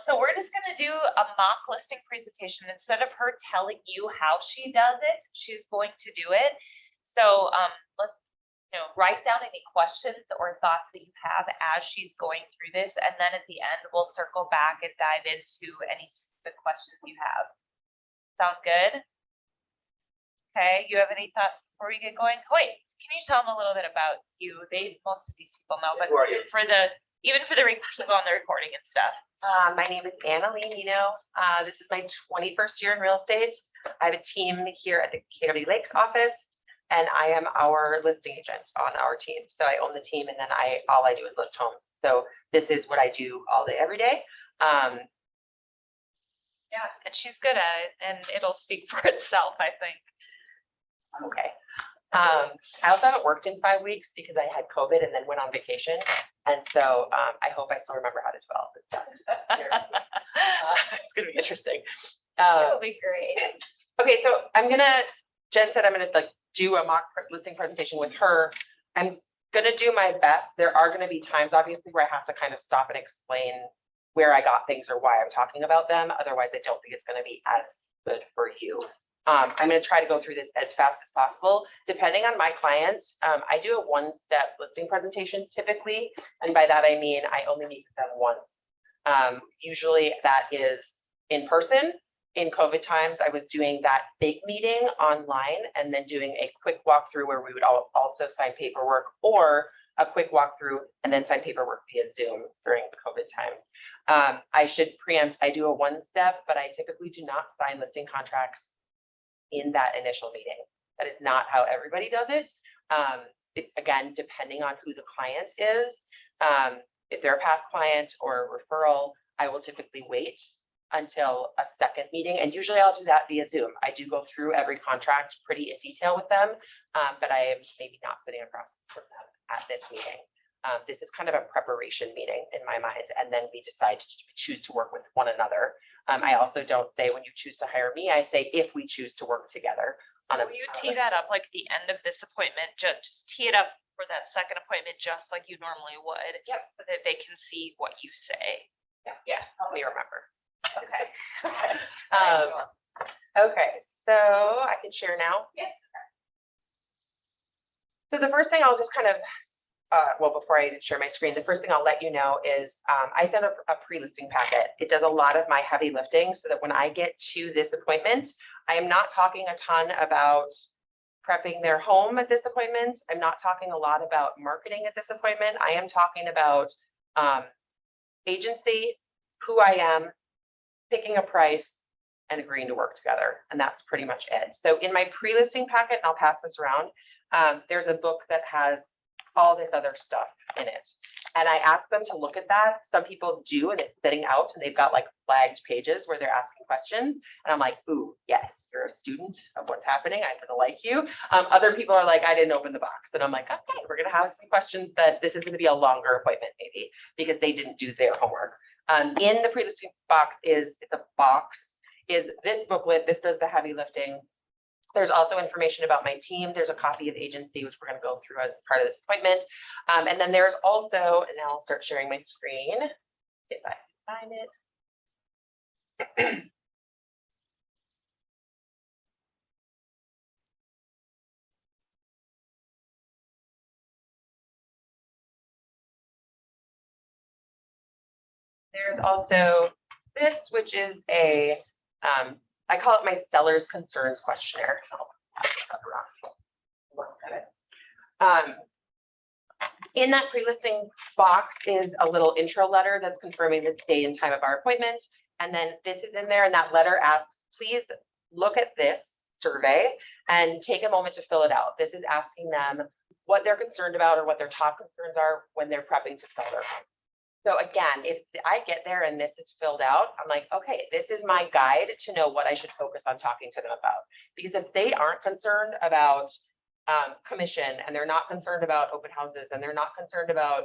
So we're just gonna do a mock listing presentation. Instead of her telling you how she does it, she's going to do it. So let's write down any questions or thoughts that you have as she's going through this, and then at the end we'll circle back and dive into any specific questions you have. Sound good? Okay, you have any thoughts before we get going? Wait, can you tell them a little bit about you? Most of these people know, but even for the people on the recording and stuff. My name is Anna Lee Nino. This is my 21st year in real estate. I have a team here at the KW Lakes office, and I am our listing agent on our team. So I own the team, and then all I do is list homes. So this is what I do all day, every day. Yeah, and she's good at it, and it'll speak for itself, I think. Okay. I also haven't worked in 5 weeks because I had COVID and then went on vacation. And so I hope I still remember how to develop it. It's going to be interesting. It'll be great. Okay, so Jen said I'm going to do a mock listing presentation with her. I'm going to do my best. There are going to be times, obviously, where I have to kind of stop and explain where I got things or why I'm talking about them. Otherwise, I don't think it's going to be as good for you. I'm going to try to go through this as fast as possible. Depending on my client, I do a one-step listing presentation typically. And by that, I mean I only meet with them once. Usually that is in person. In COVID times, I was doing that big meeting online and then doing a quick walkthrough where we would also sign paperwork, or a quick walkthrough and then sign paperwork via Zoom during COVID times. I should preempt, I do a one-step, but I typically do not sign listing contracts in that initial meeting. That is not how everybody does it. Again, depending on who the client is, if they're a past client or a referral, I will typically wait until a second meeting, and usually I'll do that via Zoom. I do go through every contract pretty in detail with them, but I am maybe not putting across for them at this meeting. This is kind of a preparation meeting in my mind, and then we decide to choose to work with one another. I also don't say when you choose to hire me, I say if we choose to work together. So you tee that up like the end of this appointment, just tee it up for that second appointment, just like you normally would. Yep. So that they can see what you say. Yeah, help me remember. Okay. Okay, so I can share now. Yeah. So the first thing I'll just kind of, well, before I share my screen, the first thing I'll let you know is I send a pre-listing packet. It does a lot of my heavy lifting so that when I get to this appointment, I am not talking a ton about prepping their home at this appointment. I'm not talking a lot about marketing at this appointment. I am talking about agency, who I am, picking a price, and agreeing to work together. And that's pretty much it. So in my pre-listing packet, and I'll pass this around, there's a book that has all this other stuff in it. And I asked them to look at that. Some people do, and it's sitting out, and they've got like flagged pages where they're asking questions. And I'm like, ooh, yes, you're a student of what's happening. I'm gonna like you. Other people are like, I didn't open the box. And I'm like, okay, we're gonna have some questions that this is gonna be a longer appointment maybe because they didn't do their homework. In the pre-listing box it's a box, is this booklet. This does the heavy lifting. There's also information about my team. There's a copy of agency, which we're going to go through as part of this appointment. And then there's also, and now I'll start sharing my screen if I can find it. There's also this, which is a, I call it my seller's concerns questionnaire. In that pre-listing box is a little intro letter that's confirming the date and time of our appointment. And then this is in there, and that letter asks, please look at this survey and take a moment to fill it out. This is asking them what they're concerned about or what their top concerns are when they're prepping to sell their home. So again, if I get there and this is filled out, I'm like, okay, this is my guide to know what I should focus on talking to them about. Because if they aren't concerned about commission, and they're not concerned about open houses, and they're not concerned about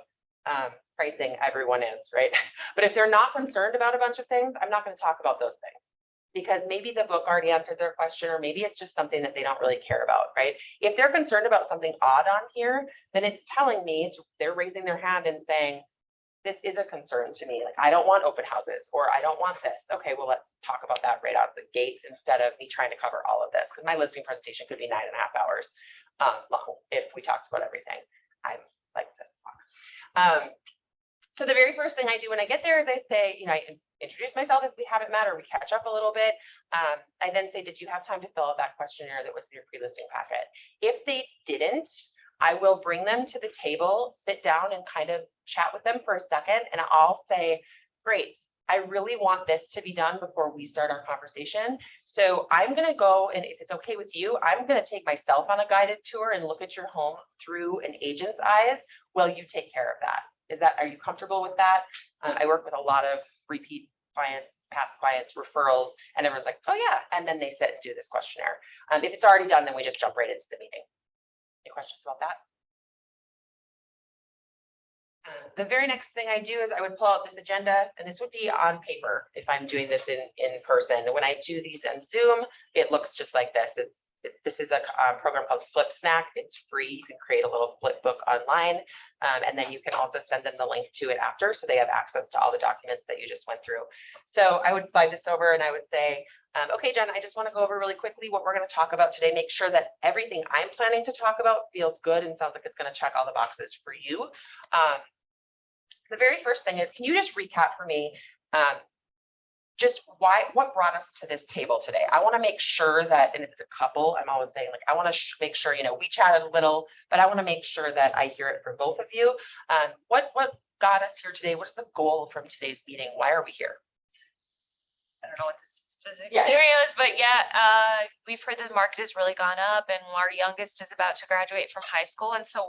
pricing, everyone is, right? But if they're not concerned about a bunch of things, I'm not going to talk about those things, because maybe the book already answered their question, or maybe it's just something that they don't really care about, right? If they're concerned about something odd on here, then it's telling me they're raising their hand and saying, this is a concern to me. Like, I don't want open houses, or I don't want this. Okay, well, let's talk about that right out of the gates instead of me trying to cover all of this, because my listing presentation could be 9.5 hours long if we talked about everything. I like to talk. So the very first thing I do when I get there is I say, I introduce myself if we haven't met, or we catch up a little bit. I then say, did you have time to fill out that questionnaire that was in your pre-listing packet? If they didn't, I will bring them to the table, sit down and kind of chat with them for a second. And I'll say, great, I really want this to be done before we start our conversation. So I'm going to go, and if it's okay with you, I'm going to take myself on a guided tour and look at your home through an agent's eyes while you take care of that. Are you comfortable with that? I work with a lot of repeat clients, past clients, referrals, and everyone's like, oh yeah. And then they sit and do this questionnaire. If it's already done, then we just jump right into the meeting. Any questions about that? The very next thing I do is I would pull out this agenda, and this would be on paper if I'm doing this in person. When I do these on Zoom, it looks just like this. This is a program called FlipSnack. It's free. You can create a little flip book online, and then you can also send them the link to it after, so they have access to all the documents that you just went through. So I would slide this over and I would say, okay, Jen, I just want to go over really quickly what we're going to talk about today. Make sure that everything I'm planning to talk about feels good and sounds like it's going to check all the boxes for you. The very first thing is, can you just recap for me just what brought us to this table today? I want to make sure that, and if it's a couple, I'm always saying, like, I want to make sure, we chatted a little, but I want to make sure that I hear it from both of you. What got us here today? What's the goal from today's meeting? Why are we here? I don't know what this specific Yeah. scenario is, but we've heard that the market has really gone up, and our youngest is about to graduate from high school, and so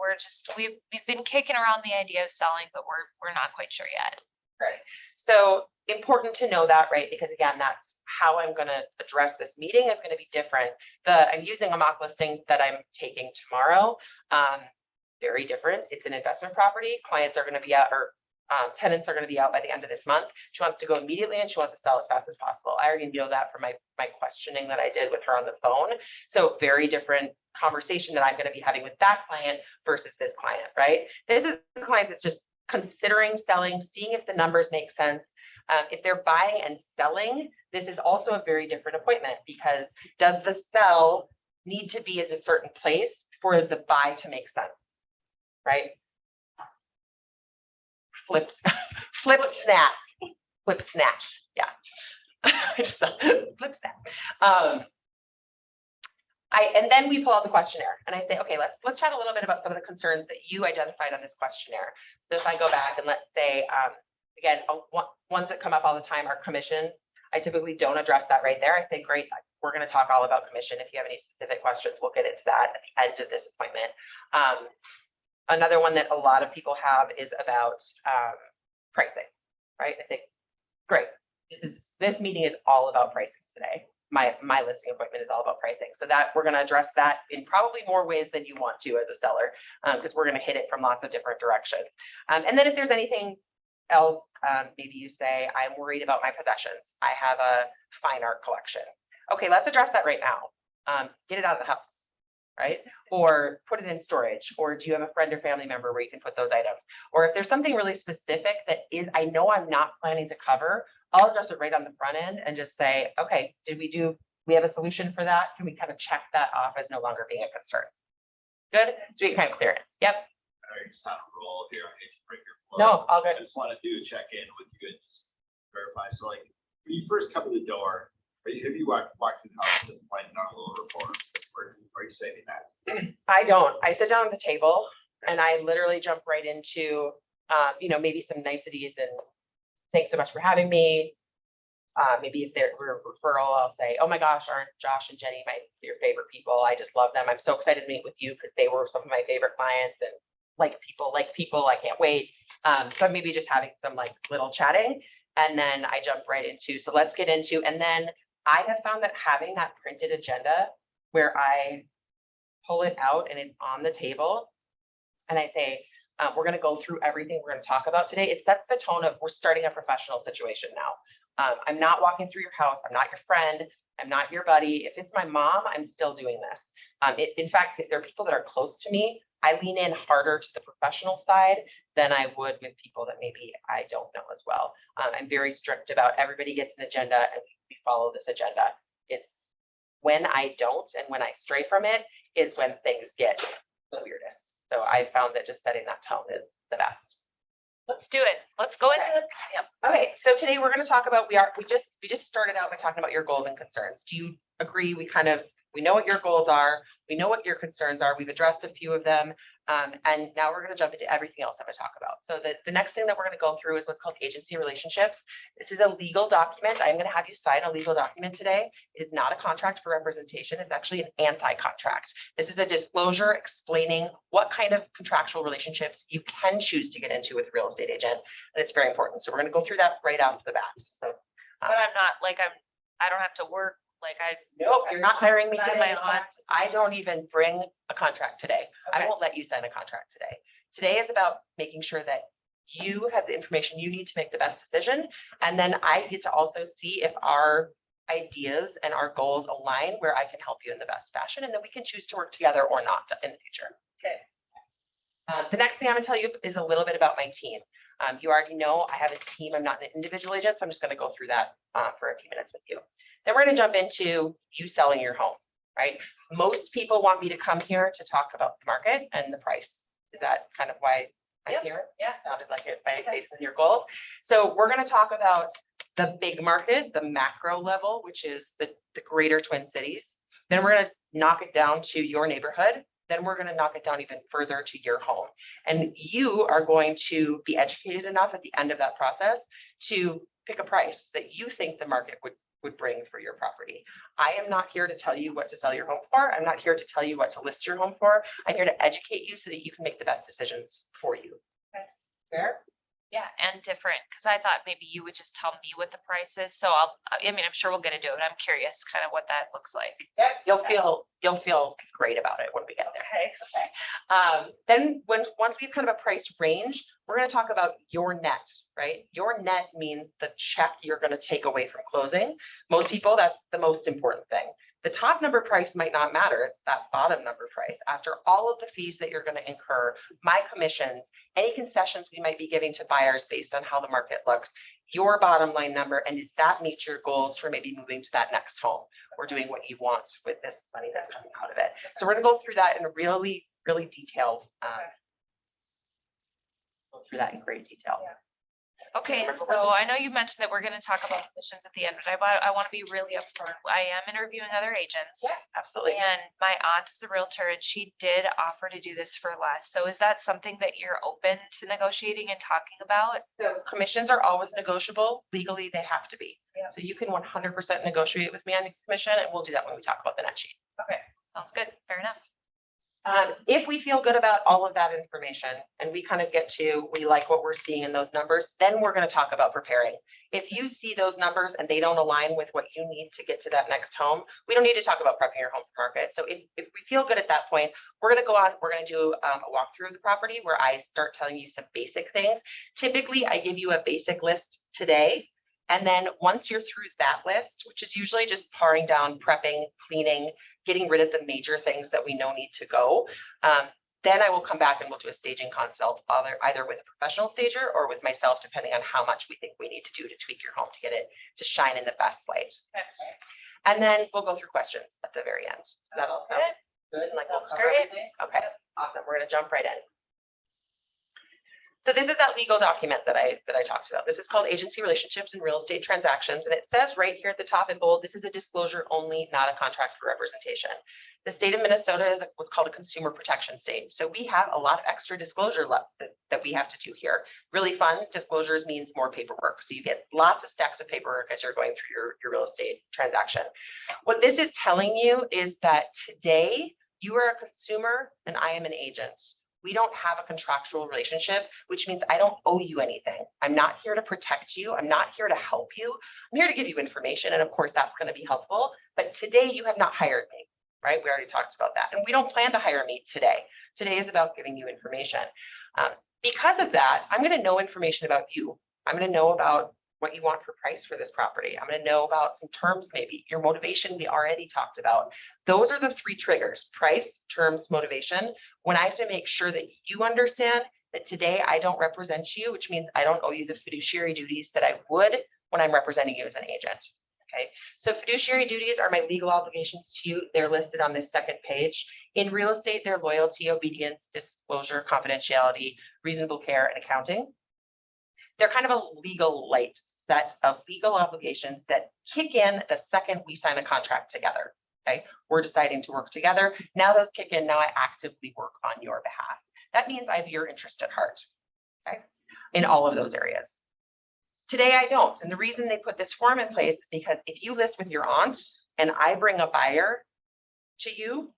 we've been kicking around the idea of selling, but we're not quite sure yet. Right. So important to know that, right? Because again, that's how I'm going to address this meeting is going to be different. I'm using a mock listing that I'm taking tomorrow. Very different. It's an investment property. Clients are going to be out, or tenants are going to be out by the end of this month. She wants to go immediately and she wants to sell as fast as possible. I already know that from my questioning that I did with her on the phone. So very different conversation that I'm going to be having with that client versus this client, right? This is the client that's just considering selling, seeing if the numbers make sense. If they're buying and selling, this is also a very different appointment, because does the sell need to be at a certain place for the buy to make sense, right? Flip snap, yeah. Flip snap. And then we pull out the questionnaire and I say, okay, let's chat a little bit about some of the concerns that you identified on this questionnaire. So if I go back and let's say, again, ones that come up all the time are commissions. I typically don't address that right there. I say, great, we're going to talk all about commission. If you have any specific questions, we'll get into that at the end of this appointment. Another one that a lot of people have is about pricing, right? I say, great, this meeting is all about pricing today. My listing appointment is all about pricing. So that we're going to address that in probably more ways than you want to as a seller, because we're going to hit it from lots of different directions. And then if there's anything else, maybe you say, I'm worried about my possessions. I have a fine art collection. Okay, let's address that right now. Get it out of the house, right? Or put it in storage. Or do you have a friend or family member where you can put those items? Or if there's something really specific that I know I'm not planning to cover, I'll address it right on the front end and just say, okay, we have a solution for that? Can we kind of check that off as no longer being a concern? Good, so we get kind of clearance. Yep. I just have a roll here. I hate to break your flow. No, all good. I just want to do a check-in with you and just verify. So, like, when you first come to the door, have you walked through the house just like not a little report? Or are you saying that? I don't. I sit down at the table and I literally jump right into, maybe some niceties and thanks so much for having me. Maybe if they're a referral, I'll say, oh my gosh, aren't Josh and Jenny your favorite people? I just love them. I'm so excited to meet with you because they were some of my favorite clients, and like people, I can't wait. So maybe just having some like little chatting, and then I jump right into, so let's get into, and then I have found that having that printed agenda where I pull it out and it's on the table and I say, we're going to go through everything we're going to talk about today. It sets the tone of we're starting a professional situation now. I'm not walking through your house. I'm not your friend. I'm not your buddy. If it's my mom, I'm still doing this. In fact, if there are people that are close to me, I lean in harder to the professional side than I would with people that maybe I don't know as well. I'm very strict about everybody gets an agenda and we follow this agenda. It's when I don't and when I stray from it is when things get the weirdest. So I found that just setting that tone is the best. Let's do it. Let's go into the, yep. Okay, so today we're going to talk about, we just started out by talking about your goals and concerns. Do you agree? We know what your goals are. We know what your concerns are. We've addressed a few of them. And now we're going to jump into everything else I'm going to talk about. So the next thing that we're going to go through is what's called agency relationships. This is a legal document. I'm going to have you sign a legal document today. It is not a contract for representation. It's actually an anti-contract. This is a disclosure explaining what kind of contractual relationships you can choose to get into with a real estate agent. And it's very important. So we're going to go through that right off the bat. So But I'm not like, I don't have to work. Like nope, you're not hiring me Sign today. my own. I don't even bring a contract today. I Okay. won't let you sign a contract today. Today is about making sure that you have the information you need to make the best decision. And then I get to also see if our ideas and our goals align where I can help you in the best fashion. And then we can choose to work together or not in the future. Okay. The next thing I'm gonna tell you is a little bit about my team. You already know I have a team. I'm not an individual agent, so I'm just gonna go through that for a few minutes with you. Then we're gonna jump into you selling your home, right? Most people want me to come here to talk about the market and the price. Is that kind of why I'm Yep. here? Yeah. Sounded like it based on your goals. So we're gonna talk about the big market, the macro level, which is the greater Twin Cities. Then we're gonna knock it down to your neighborhood. Then we're gonna knock it down even further to your home. And you are going to be educated enough at the end of that process to pick a price that you think the market would bring for your property. I am not here to tell you what to sell your home for. I'm not here to tell you what to list your home for. I'm here to educate you so that you can make the best decisions for you. Okay. Fair? Yeah, and different, because I thought maybe you would just tell me what the price is. So I mean, I'm sure we're gonna do it. I'm curious kind of what that looks like. Yep. You'll feel great about it when we get there. Okay. Then once we've kind of a price range, we're going to talk about your net, right? Your net means the check you're going to take away from closing. Most people, that's the most important thing. The top number price might not matter. It's that bottom number price. After all of the fees that you're going to incur, my commissions, any concessions we might be giving to buyers based on how the market looks, your bottom line number, and does that meet your goals for maybe moving to that next home or doing what you want with this money that's coming out of it? So we're going to go through that in a really detailed, go through that in great detail. Yeah. Okay, so I know you mentioned that we're gonna talk about commissions at the end, but I want to be really upfront. I am interviewing other agents. Yeah, absolutely. And my aunt is a realtor and she did offer to do this for less. So is that something that you're open to negotiating and talking about? So commissions are always negotiable. Legally, they have to be. Yeah. So you can 100% negotiate with me on the commission, and we'll do that when we talk about the net sheet. Sounds good. Fair enough. If we feel good about all of that information and we kind of get to, we like what we're seeing in those numbers, then we're going to talk about preparing. If you see those numbers and they don't align with what you need to get to that next home, we don't need to talk about prepping your home for market. So if we feel good at that point, we're going to go on, we're going to do a walkthrough of the property where I start telling you some basic things. Typically, I give you a basic list today. And then once you're through that list, which is usually just paring down, prepping, cleaning, getting rid of the major things that we know need to go, then I will come back and we'll do a staging consult, either with a professional stager or with myself, depending on how much we think we need to do to tweak your home to get it to shine in the best light. And then we'll go through questions at the very end. Does that all sound good? And like, we'll Sounds cover great. everything? Okay, awesome. We're gonna jump right in. So this is that legal document that I talked about. This is called Agency Relationships and Real Estate Transactions. And it says right here at the top in bold, this is a disclosure only, not a contract for representation. The state of Minnesota is what's called a consumer protection state. So we have a lot of extra disclosure that we have to do here. Really fun. Disclosures means more paperwork. So you get lots of stacks of paperwork as you're going through your real estate transaction. What this is telling you is that today you are a consumer and I am an agent. We don't have a contractual relationship, which means I don't owe you anything. I'm not here to protect you. I'm not here to help you. I'm here to give you information. And of course, that's going to be helpful. But today you have not hired me, right? We already talked about that. And we don't plan to hire me today. Today is about giving you information. Because of that, I'm going to know information about you. I'm going to know about what you want for price for this property. I'm gonna know about some terms, maybe your motivation we already talked about. Those are the 3 triggers: price, terms, motivation. When I have to make sure that you understand that today I don't represent you, which means I don't owe you the fiduciary duties that I would when I'm representing you as an agent. Okay, so fiduciary duties are my legal obligations to you. They're listed on this second page. In real estate, they're loyalty, obedience, disclosure, confidentiality, reasonable care, and accounting. They're kind of a legal light set of legal obligations that kick in the second we sign a contract together. Okay, we're deciding to work together. Now those kick in. Now I actively work on your behalf. That means I have your interest at heart. Okay, in all of those areas. Today I don't. And the reason they put this form in place is because if you list with your aunt and I bring a buyer to you,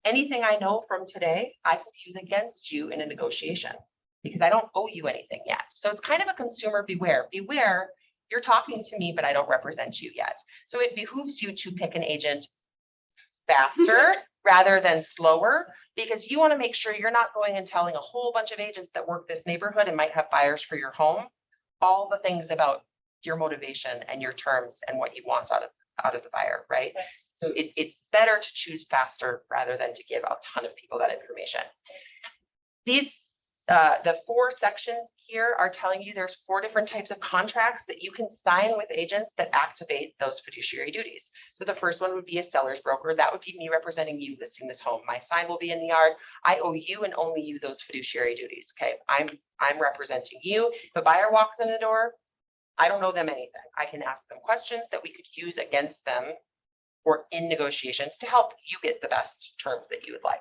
anything I know from today, I could use against you in a negotiation because I don't owe you anything yet. So it's kind of a consumer beware. Beware, you're talking to me, but I don't represent you yet. So it behooves you to pick an agent faster rather than slower, because you want to make sure you're not going and telling a whole bunch of agents that work this neighborhood and might have buyers for your home all the things about your motivation and your terms and what you want out of the buyer, right? So it's better to choose faster rather than to give a ton of people that information. These, the 4 sections here are telling you there's 4 different types of contracts that you can sign with agents that activate those fiduciary duties. So the first one would be a seller's broker. That would be me representing you listing this home. My sign will be in the yard. I owe you and only you those fiduciary duties. Okay, I'm representing you. If a buyer walks in the door, I don't owe them anything. I can ask them questions that we could use against them or in negotiations to help you get the best terms that you would like.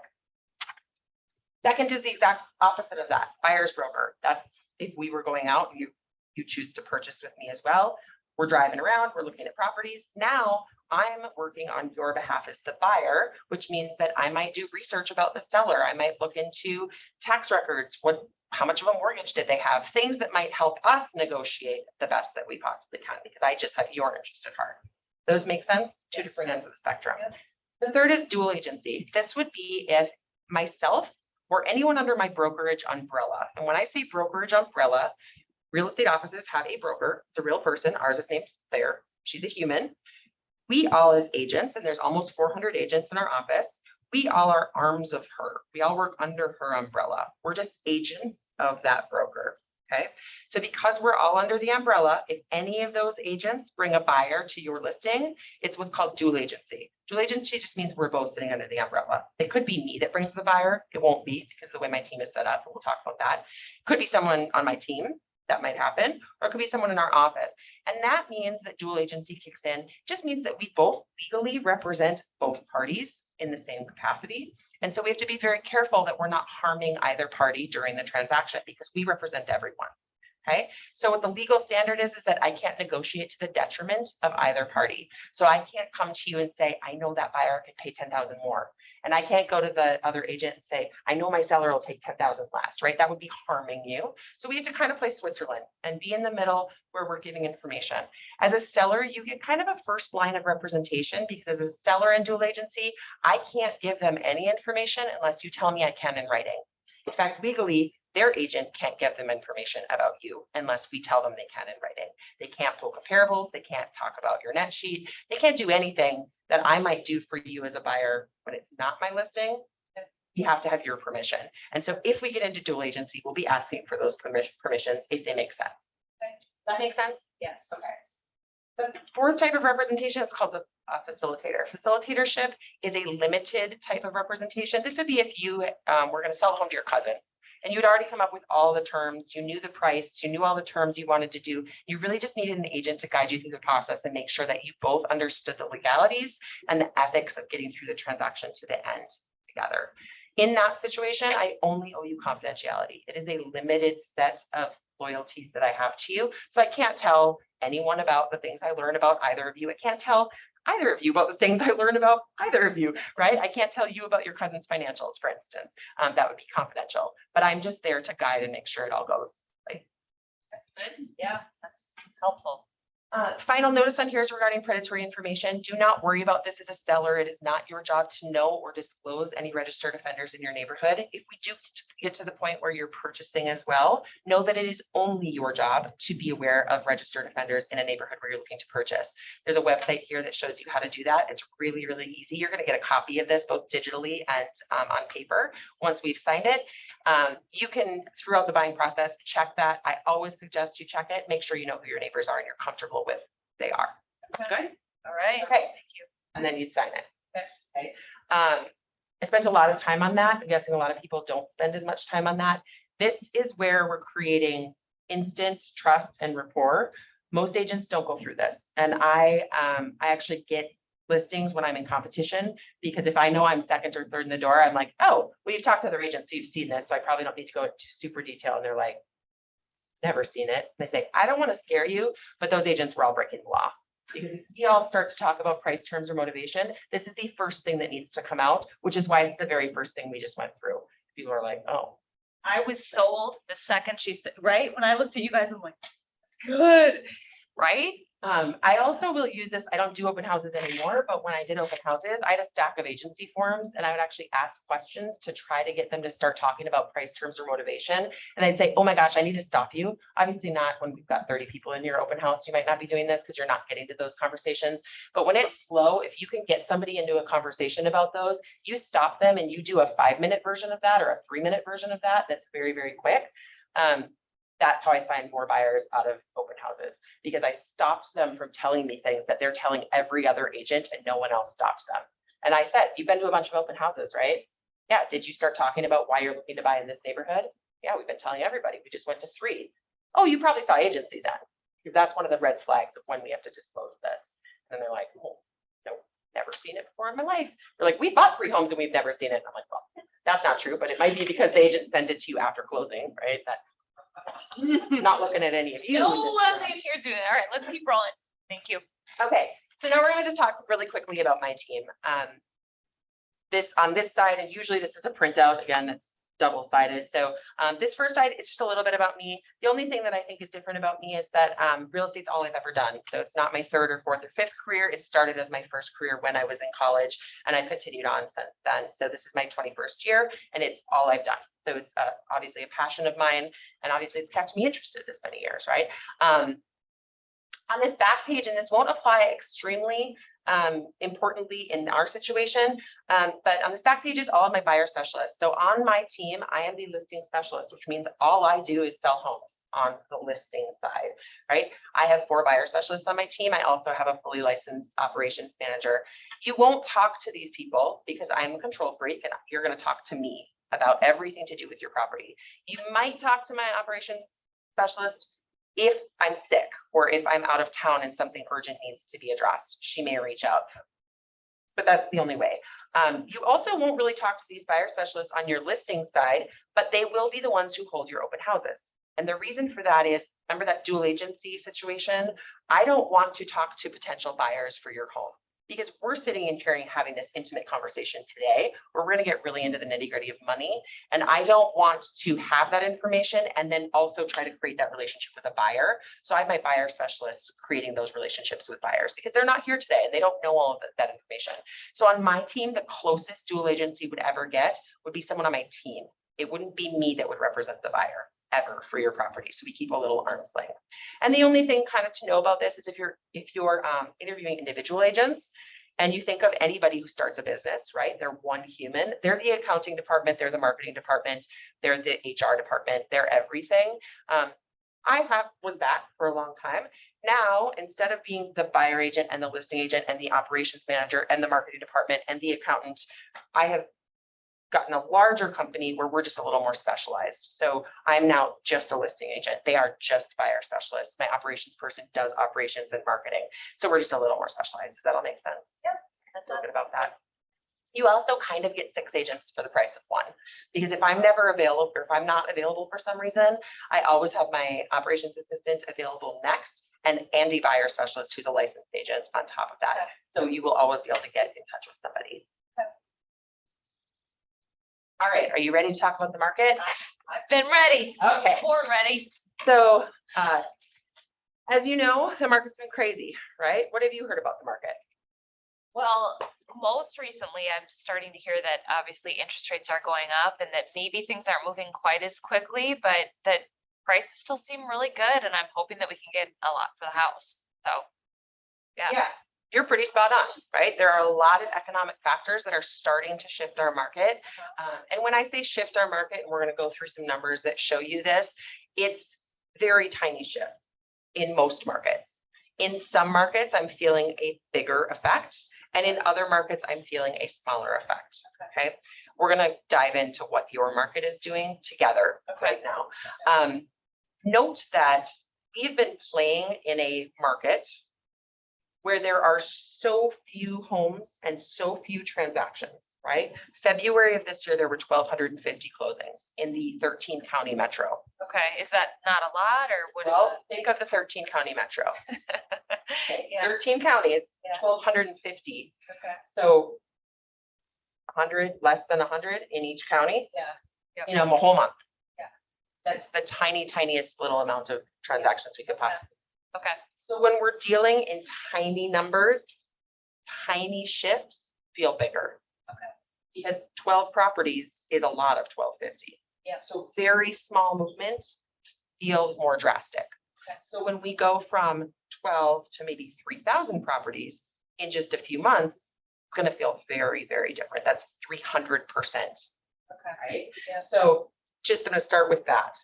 Second is the exact opposite of that, buyer's broker. That's if we were going out and you choose to purchase with me as well. We're driving around, we're looking at properties. Now I'm working on your behalf as the buyer, which means that I might do research about the seller. I might look into tax records. How much of a mortgage did they have? Things that might help us negotiate the best that we possibly can, because I just have your interest at heart. Those make sense? 2 different ends of the spectrum. The third is dual agency. This would be if myself or anyone under my brokerage umbrella. And when I say brokerage umbrella, real estate offices have a broker. It's a real person. Ours is named Claire. She's a human. We all as agents, and there's almost 400 agents in our office, we all are arms of her. We all work under her umbrella. We're just agents of that broker. Okay, so because we're all under the umbrella, if any of those agents bring a buyer to your listing, it's what's called dual agency. Dual agency just means we're both sitting under the umbrella. It could be me that brings the buyer. It won't be, because of the way my team is set up, but we'll talk about that. Could be someone on my team, that might happen, or it could be someone in our office. And that means that dual agency kicks in, just means that we both legally represent both parties in the same capacity. And so we have to be very careful that we're not harming either party during the transaction, because we represent everyone. Okay, so what the legal standard is that I can't negotiate to the detriment of either party. So I can't come to you and say, I know that buyer could pay 10,000 more. And I can't go to the other agent and say, I know my seller will take 10,000 less, right? That would be harming you. So we have to kind of play Switzerland and be in the middle where we're giving information. As a seller, you get kind of a first line of representation, because as a seller in dual agency, I can't give them any information unless you tell me I can in writing. In fact, legally, their agent can't give them information about you unless we tell them they can in writing. They can't pull comparables. They can't talk about your net sheet. They can't do anything that I might do for you as a buyer when it's not my listing. You have to have your permission. And so if we get into dual agency, we'll be asking for those permissions if they make sense. Okay. Does that make sense? Yes. Okay. The 4th type of representation is called a facilitator. Facilitatorship is a limited type of representation. This would be if you were going to sell a home to your cousin, and you'd already come up with all the terms, you knew the price, you knew all the terms you wanted to do. You really just needed an agent to guide you through the process and make sure that you both understood the legalities and the ethics of getting through the transaction to the end together. In that situation, I only owe you confidentiality. It is a limited set of loyalties that I have to you. So I can't tell anyone about the things I learn about either of you. I can't tell either of you about the things I learn about either of you, right? I can't tell you about your cousin's financials, for instance. That would be confidential, but I'm just there to guide and make sure it all goes right. Good. Yeah, that's helpful. Final notice on here is regarding predatory information. Do not worry about this as a seller. It is not your job to know or disclose any registered offenders in your neighborhood. If we do get to the point where you're purchasing as well, know that it is only your job to be aware of registered offenders in a neighborhood where you're looking to purchase. There's a website here that shows you how to do that. It's really, really easy. You're going to get a copy of this both digitally and on paper once we've signed it. You can, throughout the buying process, check that. I always suggest you check it. Make sure you know who your neighbors are and you're comfortable with who they are. Good? All right. Okay. Thank you. And then you'd sign it. Okay. I spent a lot of time on that. I'm guessing a lot of people don't spend as much time on that. This is where we're creating instant trust and rapport. Most agents don't go through this. And I actually get listings when I'm in competition, because if I know I'm second or third in the door, I'm like, oh, well, you've talked to other agents, so you've seen this, so I probably don't need to go into super detail. And they're like, never seen it. And I say, I don't want to scare you, but those agents were all breaking the law. Because if we all start to talk about price, terms, or motivation, this is the first thing that needs to come out, which is why it's the very first thing we just went through. People are like, oh. I was sold the second she said, right? When I looked at you guys, I'm like, this is good, right? I also will use this. I don't do open houses anymore, but when I did open houses, I had a stack of agency forms and I would actually ask questions to try to get them to start talking about price, terms, or motivation. And I'd say, oh my gosh, I need to stop you. Obviously not when we've got 30 people in your open house. You might not be doing this because you're not getting to those conversations. But when it's slow, if you can get somebody into a conversation about those, you stop them and you do a 5-minute version of that or a 3-minute version of that. That's very, very quick. That's how I find more buyers out of open houses, because I stopped them from telling me things that they're telling every other agent and no one else stops them. And I said, you've been to a bunch of open houses, right? Yeah. Did you start talking about why you're looking to buy in this neighborhood? Yeah, we've been telling everybody. We just went to 3. Oh, you probably saw agency then, because that's one of the red flags of when we have to disclose this. And they're like, oh, no, never seen it before in my life. They're like, we bought 3 homes and we've never seen it. And I'm like, well, that's not true, but it might be because the agent sent it to you after closing, right? That not looking at any of you. No in this one room. here's doing it. All right, let's keep rolling. Thank you. Okay, so now we're going to just talk really quickly about my team. This on this side, and usually this is a printout, again, that's double-sided. So this first side is just a little bit about me. The only thing that I think is different about me is that real estate's all I've ever done. So it's not my 3rd or 4th or 5th career. It started as my first career when I was in college, and I've continued on since then. So this is my 21st year, and it's all I've done. So it's obviously a passion of mine, and obviously it's kept me interested this many years, right? On this back page, and this won't apply extremely importantly in our situation, but on this back page is all of my buyer specialists. So on my team, I am the listing specialist, which means all I do is sell homes on the listing side, right? I have 4 buyer specialists on my team. I also have a fully licensed operations manager. You won't talk to these people because I'm a control freak, and you're going to talk to me about everything to do with your property. You might talk to my operations specialist if I'm sick or if I'm out of town and something urgent needs to be addressed. She may reach out, but that's the only way. You also won't really talk to these buyer specialists on your listing side, but they will be the ones who hold your open houses. And the reason for that is, remember that dual agency situation? I don't want to talk to potential buyers for your home, because we're sitting in here and having this intimate conversation today, where we're going to get really into the nitty-gritty of money. And I don't want to have that information and then also try to create that relationship with a buyer. So I have my buyer specialists creating those relationships with buyers, because they're not here today and they don't know all of that information. So on my team, the closest dual agency would ever get would be someone on my team. It wouldn't be me that would represent the buyer ever for your property. So we keep a little arm's length. And the only thing kind of to know about this is if you're interviewing individual agents, and you think of anybody who starts a business, right? They're one human. They're the accounting department, they're the marketing department, they're the HR department, they're everything. I was that for a long time. Now, instead of being the buyer agent and the listing agent and the operations manager and the marketing department and the accountant, I have gotten a larger company where we're just a little more specialized. So I'm now just a listing agent. They are just buyer specialists. My operations person does operations and marketing. So we're just a little more specialized. Does that all make sense? Yeah, that Feel does. good about that. You also kind of get 6 agents for the price of 1, because if I'm never available, or if I'm not available for some reason, I always have my operations assistant available next, and Andy buyer specialist, who's a licensed agent on top of that. So you will always be able to get in touch with somebody. All right, are you ready to talk about the market? I've been ready. Okay. More ready. So As you know, the market's been crazy, right? What have you heard about the market? Well, most recently, I'm starting to hear that obviously interest rates are going up and that maybe things aren't moving quite as quickly, but that prices still seem really good and I'm hoping that we can get a lot for the house. So, yeah. You're pretty spot on, right? There are a lot of economic factors that are starting to shift our market. And when I say shift our market, we're going to go through some numbers that show you this. It's very tiny shift in most markets. In some markets, I'm feeling a bigger effect. And in other markets, I'm feeling a smaller effect. Okay. We're going to dive into what your market is doing together right now. Note that we've been playing in a market where there are so few homes and so few transactions, right? February of this year, there were 1,250 closings in the 13 county metro. Okay, is that not a lot or what is Well, think of the 13 county metro. it? Yeah, 13 counties, Yeah. 1,250. okay, So 100, less than 100 in each county, Yep. you know, a whole month. Yeah. That's the tiniest little amount of transactions we could possibly. okay, So when we're dealing in tiny numbers, tiny shifts feel bigger. Okay. Because 12 properties is a lot of 1,250. Yeah. So very small movement feels more drastic. Okay. So when we go from 12 to maybe 3,000 properties in just a few months, it's going to feel very, very different. That's 300%, okay. right? Yeah. So just going to start with that.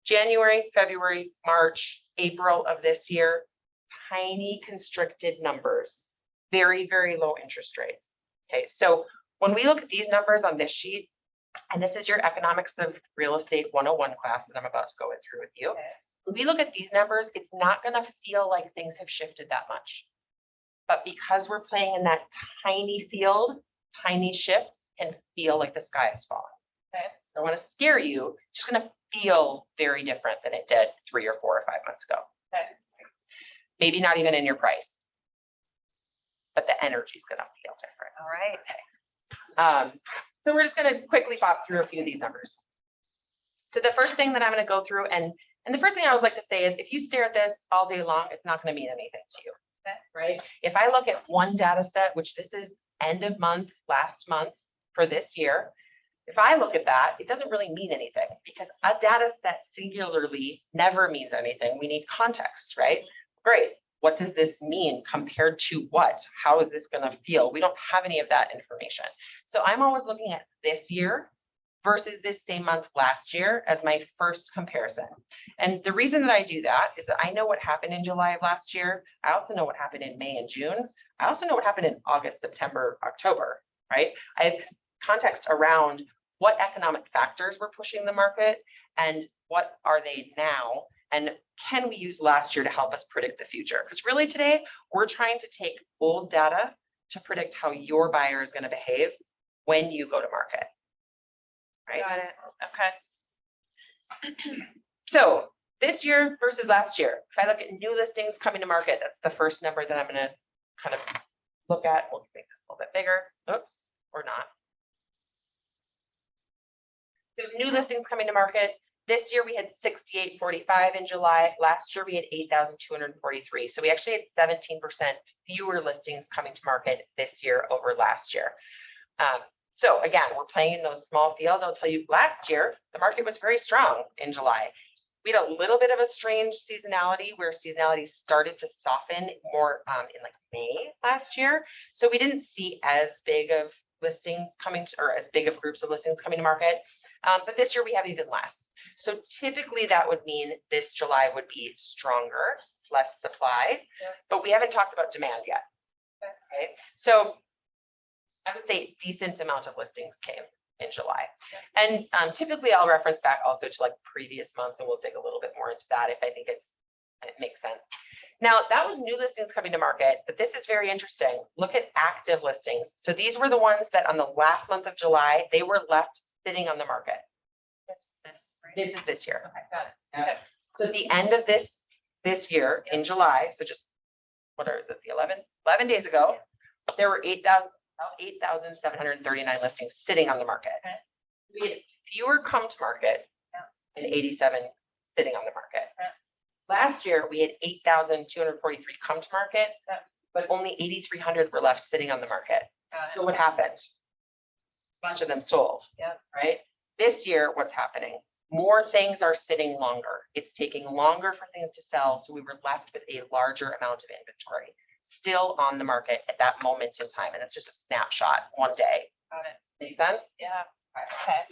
January, February, March, April of this year, tiny constricted numbers, very, very low interest rates. Okay, so when we look at these numbers on this sheet, and this is your economics of real estate 101 class that I'm about to go through with you. Okay. When we look at these numbers, it's not going to feel like things have shifted that much. But because we're playing in that tiny field, tiny shifts can feel like the sky is falling. Okay. I don't want to scare you. It's just going to feel very different than it did 3 or 4 or 5 months ago. Okay. Maybe not even in your price, but the energy is going to feel different. All right. So we're just going to quickly pop through a few of these numbers. So the first thing that I'm going to go through, and the first thing I would like to say is if you stare at this all day long, it's not going to mean anything to you, right? If I look at one data set, which this is end of month, last month for this year, if I look at that, it doesn't really mean anything because a data set singularly never means anything. We need context, right? Great. What does this mean compared to what? How is this going to feel? We don't have any of that information. So I'm always looking at this year versus this same month last year as my first comparison. And the reason that I do that is that I know what happened in July of last year. I also know what happened in May and June. I also know what happened in August, September, October, right? I have context around what economic factors were pushing the market and what are they now? And can we use last year to help us predict the future? Because really today, we're trying to take old data to predict how your buyer is going to behave when you go to market. Right? Got it. Okay. So this year versus last year, if I look at new listings coming to market, that's the first number that I'm going to kind of look at. We'll make this a little bit bigger. Oops, or not. So new listings coming to market. This year we had 6,845 in July. Last year we had 8,243. So we actually had 17% fewer listings coming to market this year over last year. So again, we're playing in those small fields. I'll tell you, last year the market was very strong in July. We had a little bit of a strange seasonality where seasonality started to soften more in like May last year. So we didn't see as big of listings coming to, or as big of groups of listings coming to market. But this year we have even less. So typically that would mean this July would be stronger, less supply, but we haven't talked about demand yet. Okay, so I would say decent amount of listings came in July. And typically I'll reference back also to like previous months and we'll dig a little bit more into that if I think it makes sense. Now that was new listings coming to market, but this is very interesting. Look at active listings. So these were the ones that on the last month of July, they were left sitting on the market. This is this year. Okay, got it. Okay. So at the end of this year in July, so just what is it, the 11 days ago, there were 8,739 listings sitting on the market. Okay. We had fewer come to market and 87 sitting on the market. Okay. Last year, we had 8,243 come to market, but only 8,300 were left sitting on the market. So what happened? A bunch of them sold. Yep. Right? This year, what's happening? More things are sitting longer. It's taking longer for things to sell, so we were left with a larger amount of inventory still on the market at that moment in time, and it's just a snapshot, one day. Got it. Make sense? Yeah, okay.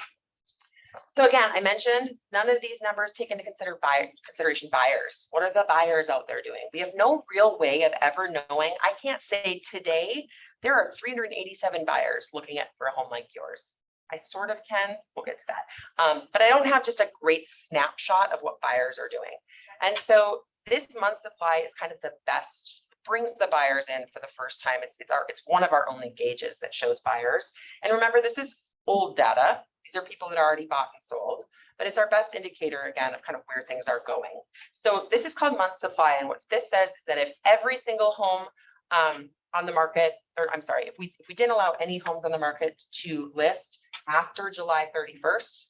So again, I mentioned none of these numbers take into consideration buyers. What are the buyers out there doing? We have no real way of ever knowing. I can't say today there are 387 buyers looking at for a home like yours. I sort of can, we'll get to that. But I don't have just a great snapshot of what buyers are doing. And so this month's supply is kind of the best, brings the buyers in for the first time. It's one of our only gauges that shows buyers. And remember, this is old data. These are people that already bought and sold, but it's our best indicator again of kind of where things are going. So this is called month supply. And what this says is that if every single home on the market, or I'm sorry, if we didn't allow any homes on the market to list after July 31st,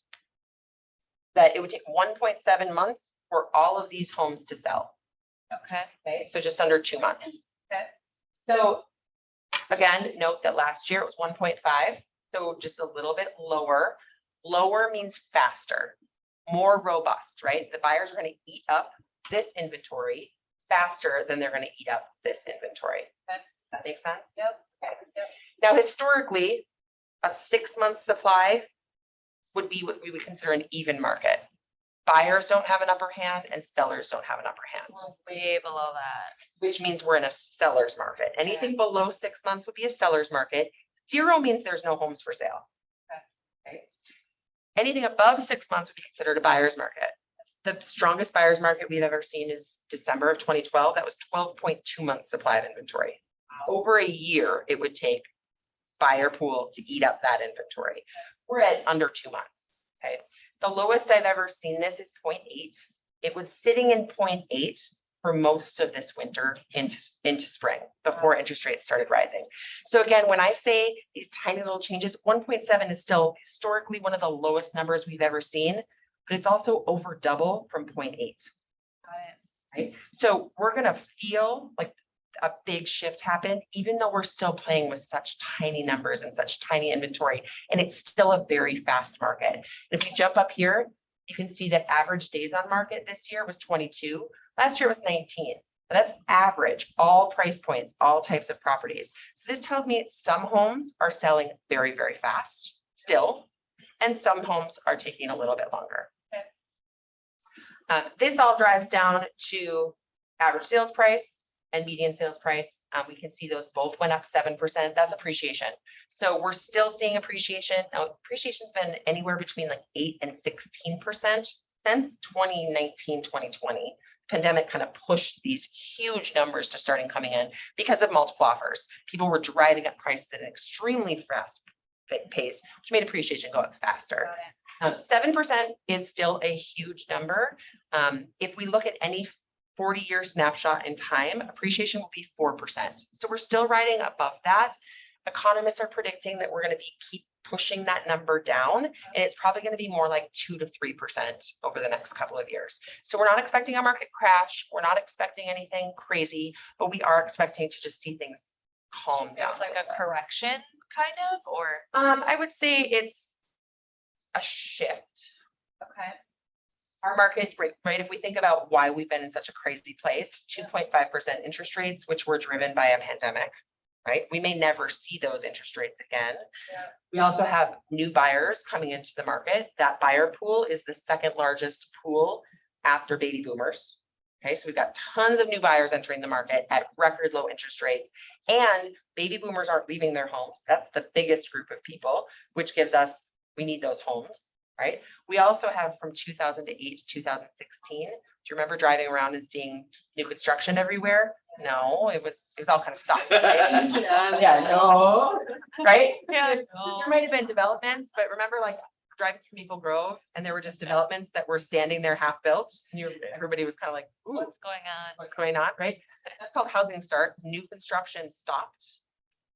that it would take 1.7 months for all of these homes to sell. Okay. Okay, so just under 2 months. Okay. So again, note that last year it was 1.5, so just a little bit lower. Lower means faster, more robust, right? The buyers are going to eat up this inventory faster than they're going to eat up this inventory. Okay. Does that make sense? Yep. Okay. Now, historically, a 6-month supply would be what we would consider an even market. Buyers don't have an upper hand and sellers don't have an upper hand, Way below that. which means we're in a seller's market. Anything below 6 months would be a seller's market. 0 means there's no homes for sale. Okay. Anything above 6 months would be considered a buyer's market. The strongest buyer's market we've ever seen is December of 2012. That was 12.2 months supply of inventory. Over a year, it would take buyer pool to eat up that inventory. We're at under 2 months. Okay. The lowest I've ever seen this is 0.8. It was sitting in 0.8 for most of this winter into spring before interest rates started rising. So again, when I say these tiny little changes, 1.7 is still historically one of the lowest numbers we've ever seen, but it's also over double from 0.8. Got it. Right? So we're gonna feel like a big shift happened, even though we're still playing with such tiny numbers and such tiny inventory, and it's still a very fast market. If you jump up here, you can see that average days on market this year was 22. Last year was 19. But that's average, all price points, all types of properties. So this tells me some homes are selling very, very fast still, and some homes are taking a little bit longer. This all drives down to average sales price and median sales price. We can see those both went up 7%. That's appreciation. So we're still seeing appreciation. Now, appreciation's been anywhere between like 8 and 16% since 2019, 2020. Pandemic kind of pushed these huge numbers to starting coming in because of multiple offers. People were driving up prices at an extremely fast pace, which made appreciation go up faster. Got it. 7% is still a huge number. If we look at any 40-year snapshot in time, appreciation will be 4%. So we're still riding above that. Economists are predicting that we're going to keep pushing that number down, and it's probably going to be more like 2 to 3% over the next couple of years. So we're not expecting a market crash. We're not expecting anything crazy, but we are expecting to just see things calm down. It's like a correction kind of, or? I would say it's a shift. Okay. Our market, right, if we think about why we've been in such a crazy place, 2.5% interest rates, which were driven by a pandemic, right? We may never see those interest rates again. Yeah. We also have new buyers coming into the market. That buyer pool is the second largest pool after baby boomers. Okay, so we've got tons of new buyers entering the market at record low interest rates, and baby boomers aren't leaving their homes. That's the biggest group of people, which gives us, we need those homes. Right. We also have from 2008 to 2016. Do you remember driving around and seeing new construction everywhere? No, it was all kind of stopped. Right? Yeah, no. Right? Yeah. There might have been developments, but remember like driving through Maple Grove and there were just developments that were standing there half built. And everybody was kind of like, ooh, What's going on? what's going on? Right. That's called housing starts. New construction stopped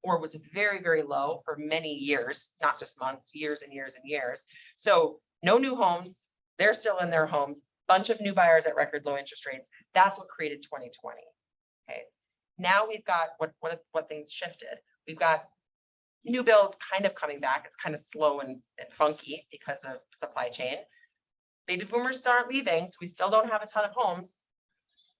or was very, very low for many years, not just months, years and years and years. So no new homes, they're still in their homes, bunch of new buyers at record low interest rates. That's what created 2020. Okay, now we've got what things shifted. We've got new build kind of coming back. It's kind of slow and funky because of supply chain. Baby boomers still aren't leaving, so we still don't have a ton of homes.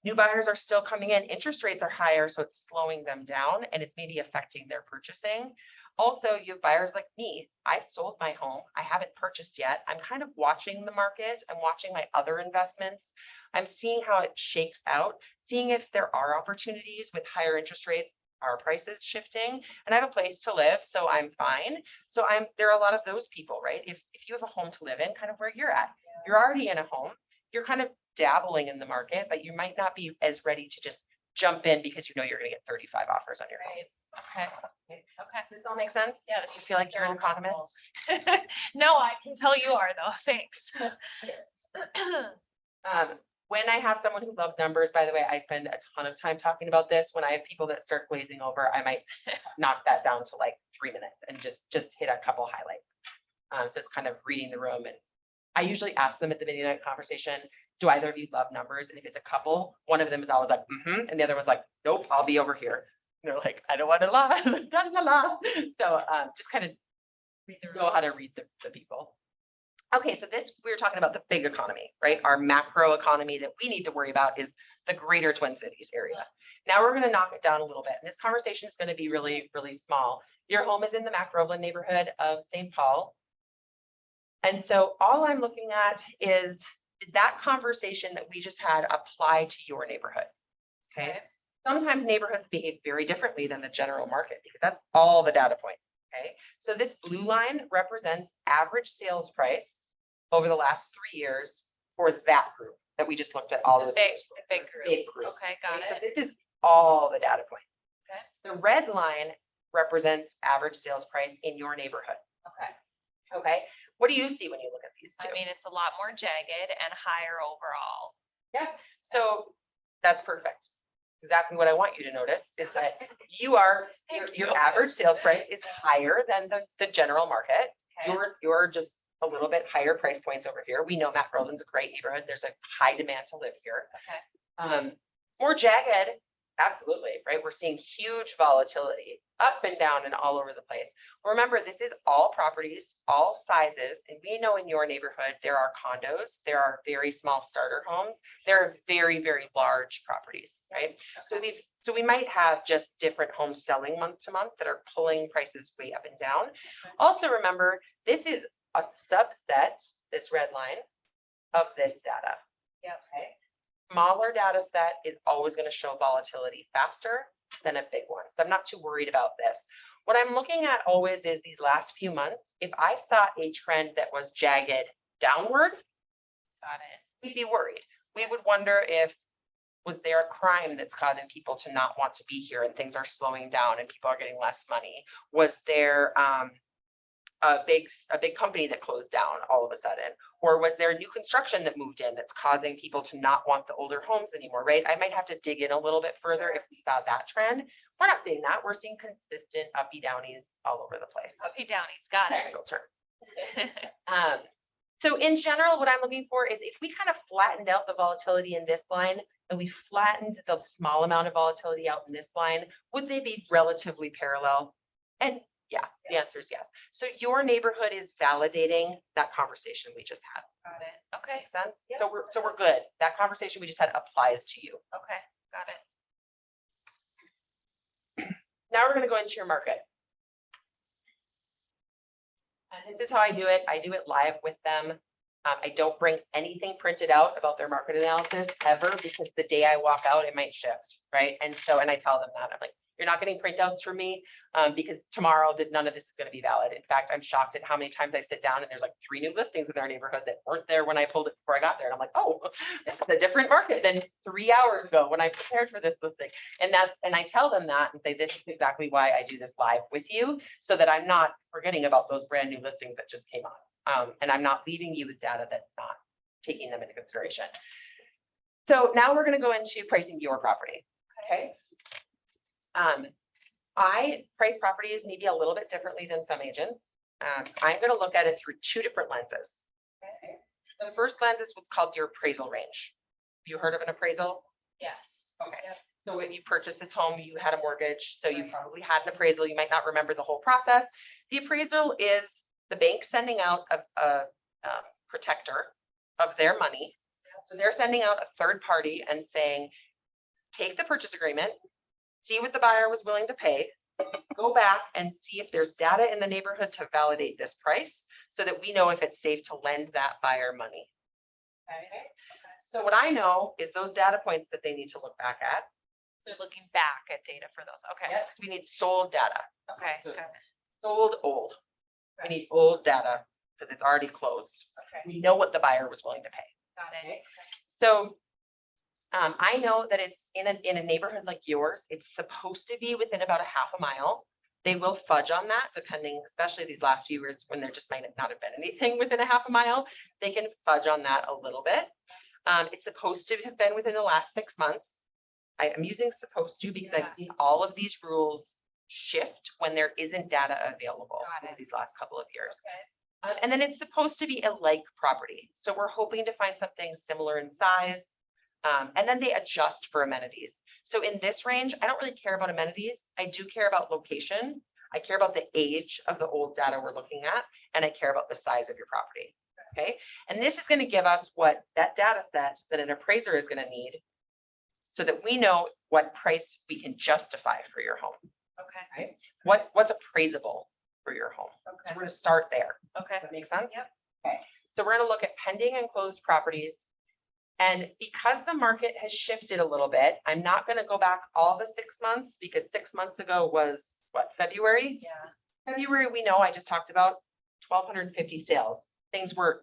New buyers are still coming in. Interest rates are higher, so it's slowing them down and it's maybe affecting their purchasing. Also, you have buyers like me. I sold my home. I haven't purchased yet. I'm kind of watching the market. I'm watching my other investments. I'm seeing how it shakes out, seeing if there are opportunities with higher interest rates, are prices shifting, and I have a place to live, so I'm fine. So there are a lot of those people, right? If you have a home to live in, kind of where you're at, you're already in a home, you're kind of dabbling in the market, but you might not be as ready to just jump in because you know you're gonna get 35 offers on your home. Okay. Okay. Does this all make sense? Yeah, You feel like you're an economist? No, I can tell you are though. Thanks. When I have someone who loves numbers, by the way, I spend a ton of time talking about this. When I have people that start glazing over, I might knock that down to like 3 minutes and just hit a couple highlights. So it's kind of reading the room. And I usually ask them at the beginning of the conversation, do either of you love numbers? And if it's a couple, one of them is always like, and the other one's like, nope, I'll be over here. And they're like, I don't want to lie. So just kind of know how to read the people. Okay, so we were talking about the big economy, right? Our macro economy that we need to worry about is the greater Twin Cities area. Now we're going to knock it down a little bit. And this conversation is going to be really, really small. Your home is in the Mac Groveland neighborhood of St. Paul. And so all I'm looking at is, did that conversation that we just had apply to your neighborhood? Okay. Sometimes neighborhoods behave very differently than the general market because that's all the data points. Okay. So this blue line represents average sales price over the last 3 years for that group that we just looked at all those. Big group. Big group. Okay, got So it. this is all the data points. Okay. The red line represents average sales price in your neighborhood. Okay. Okay. What do you see when you look at these two? I mean, it's a lot more jagged and higher overall. Yeah, so that's perfect. Exactly what I want you to notice is that your average sales price is higher than the general market. Okay. You're just a little bit higher price points over here. We know Mac Groveland's a great neighborhood. There's a high demand to live here. Okay. More jagged, absolutely, right? We're seeing huge volatility up and down and all over the place. Remember, this is all properties, all sizes, and we know in your neighborhood, there are condos, there are very small starter homes, there are very, very large properties, right? So we might have just different homes selling month to month that are pulling prices way up and down. Also remember, this is a subset, this red line, of this data. Yep. Okay. Smaller data set is always going to show volatility faster than a big one. So I'm not too worried about this. What I'm looking at always is these last few months. If I saw a trend that was jagged downward, Got it. we'd be worried. We would wonder was there a crime that's causing people to not want to be here and things are slowing down and people are getting less money? Was there a big company that closed down all of a sudden? Or was there new construction that moved in that's causing people to not want the older homes anymore, right? I might have to dig in a little bit further if we saw that trend. We're not seeing that. We're seeing consistent uppy downies all over the place. Uppy downies, got it. Technical term. So in general, what I'm looking for is if we kind of flattened out the volatility in this line and we flattened the small amount of volatility out in this line, would they be relatively parallel? And yeah, the answer is yes. So your neighborhood is validating that conversation we just had. Got it. Okay. Make sense? Yep. So we're good. That conversation we just had applies to you. Okay. Got it. Now we're going to go into your market. And this is how I do it. I do it live with them. I don't bring anything printed out about their market analysis ever because the day I walk out, it might shift, right? And I tell them that. I'm like, you're not getting printouts from me because tomorrow none of this is going to be valid. In fact, I'm shocked at how many times I sit down and there's like 3 new listings in our neighborhood that weren't there when I pulled it before I got there. And I'm like, oh, this is a different market than 3 hours ago when I prepared for this listing. And I tell them that and say, this is exactly why I do this live with you so that I'm not forgetting about those brand new listings that just came on. And I'm not leaving you with data that's not taking them into consideration. So now we're going to go into pricing your property. Okay. I price properties maybe a little bit differently than some agents. I'm going to look at it through 2 different lenses. Okay. The first lens is what's called your appraisal range. Have you heard of an appraisal? Yes. Okay. So when you purchased this home, you had a mortgage, so you probably had an appraisal. You might not remember the whole process. The appraisal is the bank sending out a protector of their money. So they're sending out a third party and saying, take the purchase agreement, see what the buyer was willing to pay, go back and see if there's data in the neighborhood to validate this price so that we know if it's safe to lend that buyer money. Okay. So what I know is those data points that they need to look back at. So looking back at data for those. Okay. Because we need sold data. Okay. So got it. sold old. We need old data because it's already closed. Okay. We know what the buyer was willing to pay. Got it. Okay. So I know that it's in a neighborhood like yours, it's supposed to be within about a half a mile. They will fudge on that depending, especially these last few years when there just might not have been anything within a half a mile. They can fudge on that a little bit. It's supposed to have been within the last 6 months. I am using supposed to because I've seen all of these rules shift when there isn't data available Got in it. these last couple of years. Okay. And then it's supposed to be a like property. So we're hoping to find something similar in size. And then they adjust for amenities. So in this range, I don't really care about amenities. I do care about location. I care about the age of the old data we're looking at, and I care about the size of your property. Okay. And this is going to give us what that data set that an appraiser is going to need so that we know what price we can justify for your home. Okay. Right? What's appraisable for your home. So Okay. we're going to start there. Okay. Does that make sense? Yep. Okay, so we're gonna look at pending and closed properties. And because the market has shifted a little bit, I'm not gonna go back all the 6 months because 6 months ago was what, February? Yeah. February, we know, I just talked about 1,250 sales. Things were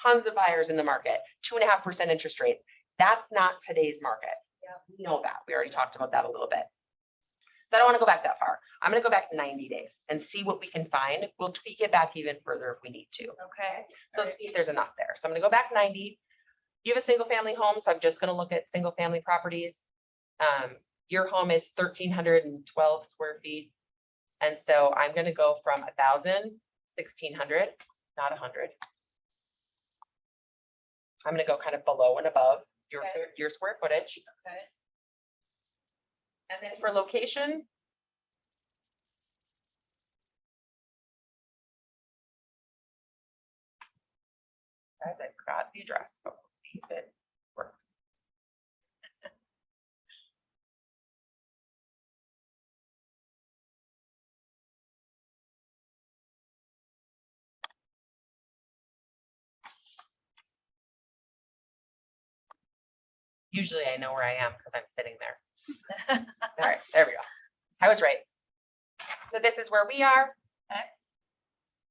tons of buyers in the market, 2.5% interest rate. That's not today's market. Yeah. We know that. We already talked about that a little bit. So I don't want to go back that far. I'm going to go back 90 days and see what we can find. We'll tweak it back even further if we need to. Okay. So let's see if there's enough there. So I'm going to go back 90. You have a single family home, so I'm just going to look at single family properties. Your home is 1,312 square feet. And so I'm going to go from 1,000, 1,600, not 100. I'm going to go kind of below and above your square footage. Okay. And then for location. Guys, I forgot the address. Oh, see if it worked. Usually I know where I am because I'm sitting there. All right, there we go. I was right. So this is where we are. Okay.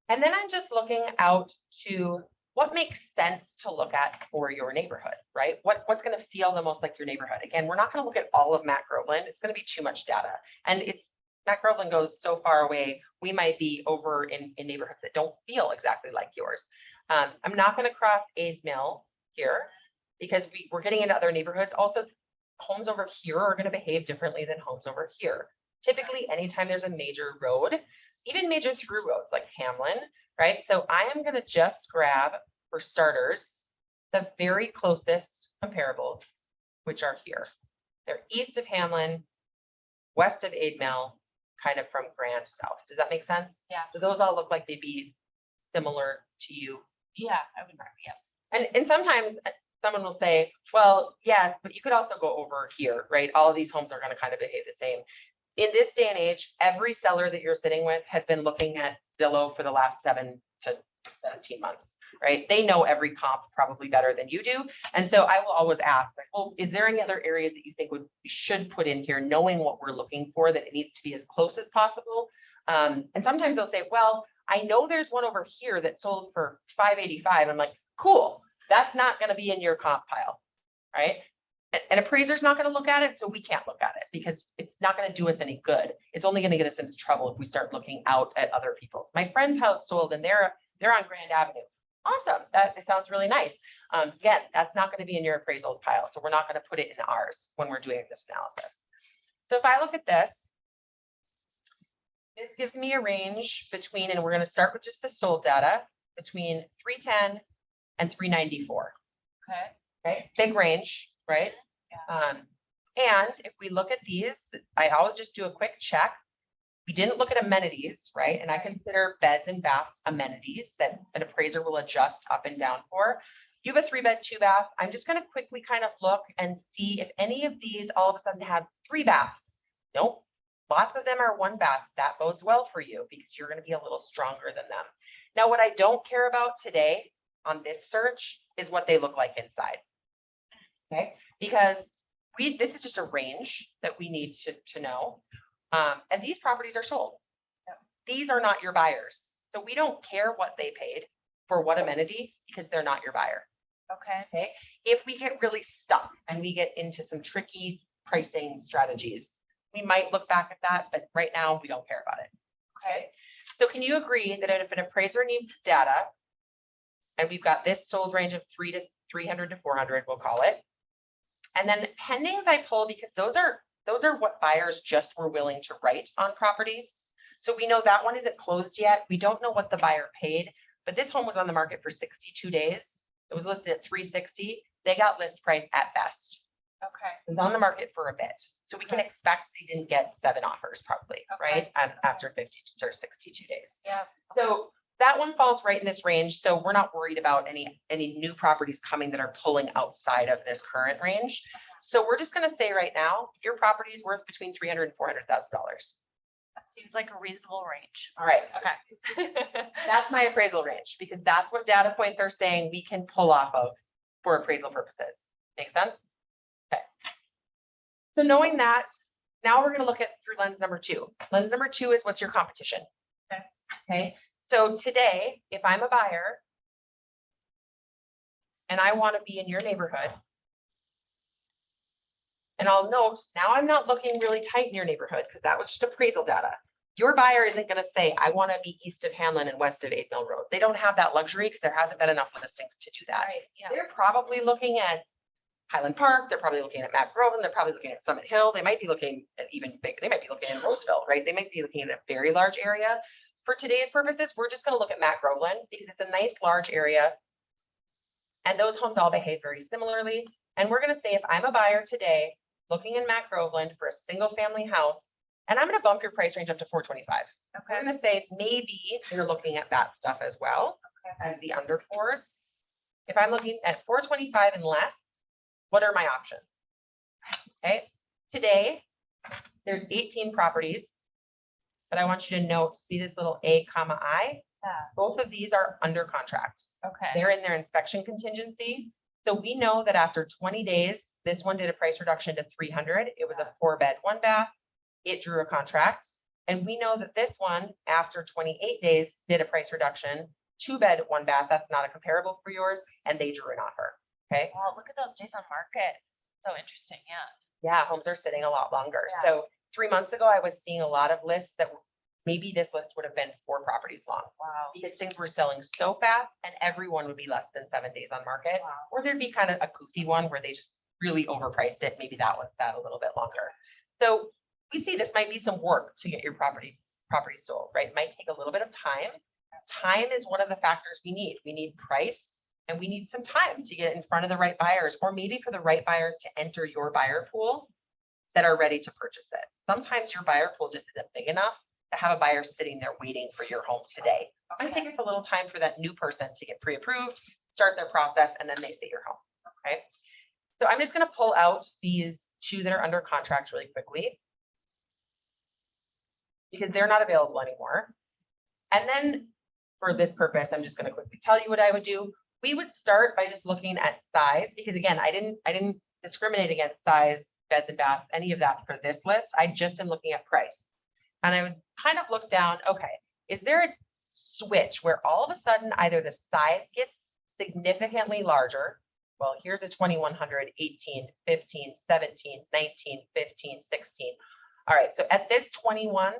And then I'm just looking out to what makes sense to look at for your neighborhood, right? What's going to feel the most like your neighborhood? Again, we're not going to look at all of Matt Groveland. It's going to be too much data. And Matt Groveland goes so far away. We might be over in neighborhoods that don't feel exactly like yours. I'm not going to cross A's Mill here because we're getting into other neighborhoods. Also, homes over here are going to behave differently than homes over here. Typically, anytime there's a major road, even major through roads like Hamlin, right? So I am going to just grab, for starters, the very closest comparables, which are here. They're east of Hamlin, west of Aid Mill, kind of from Grand south. Does that make sense? Yeah. So those all look like they'd be similar to you. Yeah, I would, yeah. And sometimes someone will say, well, yes, but you could also go over here, right? All of these homes are going to kind of behave the same. In this day and age, every seller that you're sitting with has been looking at Zillow for the last 7 to 17 months, right? They know every comp probably better than you do. And so I will always ask, like, well, is there any other areas that you think we should put in here, knowing what we're looking for, that it needs to be as close as possible? And sometimes they'll say, well, I know there's one over here that sold for $585. I'm like, cool, that's not going to be in your comp pile, right? An appraiser's not going to look at it, so we can't look at it because it's not going to do us any good. It's only going to get us into trouble if we start looking out at other people's. My friend's house sold and they're on Grand Avenue. Awesome, that sounds really nice. Again, that's not going to be in your appraisals pile, so we're not going to put it in ours when we're doing this analysis. So if I look at this gives me a range between, and we're going to start with just the sold data, between 310 and 394. Okay. Okay, big range, right? And if we look at these, I always just do a quick check. We didn't look at amenities, right? And I consider beds and baths amenities that an appraiser will adjust up and down for. You have a 3-bed, 2-bath. I'm just gonna quickly kind of look and see if any of these all of a sudden have 3 baths. Nope, lots of them are 1 baths. That bodes well for you because you're gonna be a little stronger than them. Now, what I don't care about today on this search is what they look like inside. Okay, because this is just a range that we need to know. And these properties are sold. These are not your buyers. So we don't care what they paid for what amenity because they're not your buyer. Okay. Okay, if we get really stuck and we get into some tricky pricing strategies, we might look back at that, but right now we don't care about it. Okay, so can you agree that if an appraiser needs data, and we've got this sold range of 300 to 400, we'll call it. And then pendings I pull because those are what buyers just were willing to write on properties. So we know that one isn't closed yet. We don't know what the buyer paid, but this one was on the market for 62 days. It was listed at 360. They got list price at best. Okay. It was on the market for a bit. So we can Okay. expect they didn't get 7 offers probably, Okay. right? After 50 or 62 days. Yeah. So that one falls right in this range. So we're not worried about any new properties coming that are pulling outside of this current range. So we're just gonna say right now, your property is worth between $300,000 and $400,000. That seems like a reasonable range. All right, Okay. that's my appraisal range because that's what data points are saying we can pull off of for appraisal purposes. Make sense? Okay. So knowing that, now we're gonna look at through lens number 2. Lens number 2 is what's your competition? Okay. Okay, so today, if I'm a buyer and I want to be in your neighborhood, and I'll note, now I'm not looking really tight in your neighborhood because that was just appraisal data. Your buyer isn't going to say, I want to be east of Hamlin and west of 8 Mill Road. They don't have that luxury because there hasn't been enough listings to do that. Right, yeah. They're probably looking at Highland Park. They're probably looking at Matt Groveland. They're probably looking at Summit Hill. They might be looking at even big. They might be looking at Roseville, right? They might be looking at a very large area. For today's purposes, we're just going to look at Matt Groveland because it's a nice large area. And those homes all behave very similarly. And we're going to say, if I'm a buyer today, looking in Matt Groveland for a single family house, and I'm going to bump your price range up to 425. We're Okay. going to say maybe you're looking at that stuff as well as the under 4s. If I'm looking at 425 and less, what are my options? Okay, today there's 18 properties, but I want you to note, see this little A, comma I? Yeah. Both of these are under contract. Okay. They're in their inspection contingency. So we know that after 20 days, this one did a price reduction to 300. It was a 4-bed, 1-bath. It drew a contract. And we know that this one, after 28 days, did a price reduction, 2-bed, 1-bath. That's not a comparable for yours. And they drew an offer. Okay. Well, look at those days on market. So interesting. Yeah. Yeah, homes are sitting a lot longer. Yeah. So 3 months ago, I was seeing a lot of lists that maybe this list would have been 4 properties long. Wow. Because things were selling so fast and everyone would be less than 7 days on market. Wow. Or there'd be kind of a kooky one where they just really overpriced it. Maybe that one sat a little bit longer. So we see this might be some work to get your property sold, right? It might take a little bit of time. Time is one of the factors we need. We need price and we need some time to get in front of the right buyers, or maybe for the right buyers to enter your buyer pool that are ready to purchase it. Sometimes your buyer pool just isn't big enough to have a buyer sitting there waiting for your home today. It might take us a little time for that new person to get pre-approved, start their process, and then they see your home, okay? So I'm just gonna pull out these 2 that are under contract really quickly because they're not available anymore. And then for this purpose, I'm just gonna quickly tell you what I would do. We would start by just looking at size, because again, I didn't discriminate against size, beds and baths, any of that for this list. I just am looking at price. And I would kind of look down, okay, is there a switch where all of a sudden either the size gets significantly larger? Well, here's a 2100, 18, 15, 17, 19, 15, 16. All right, so at this 21,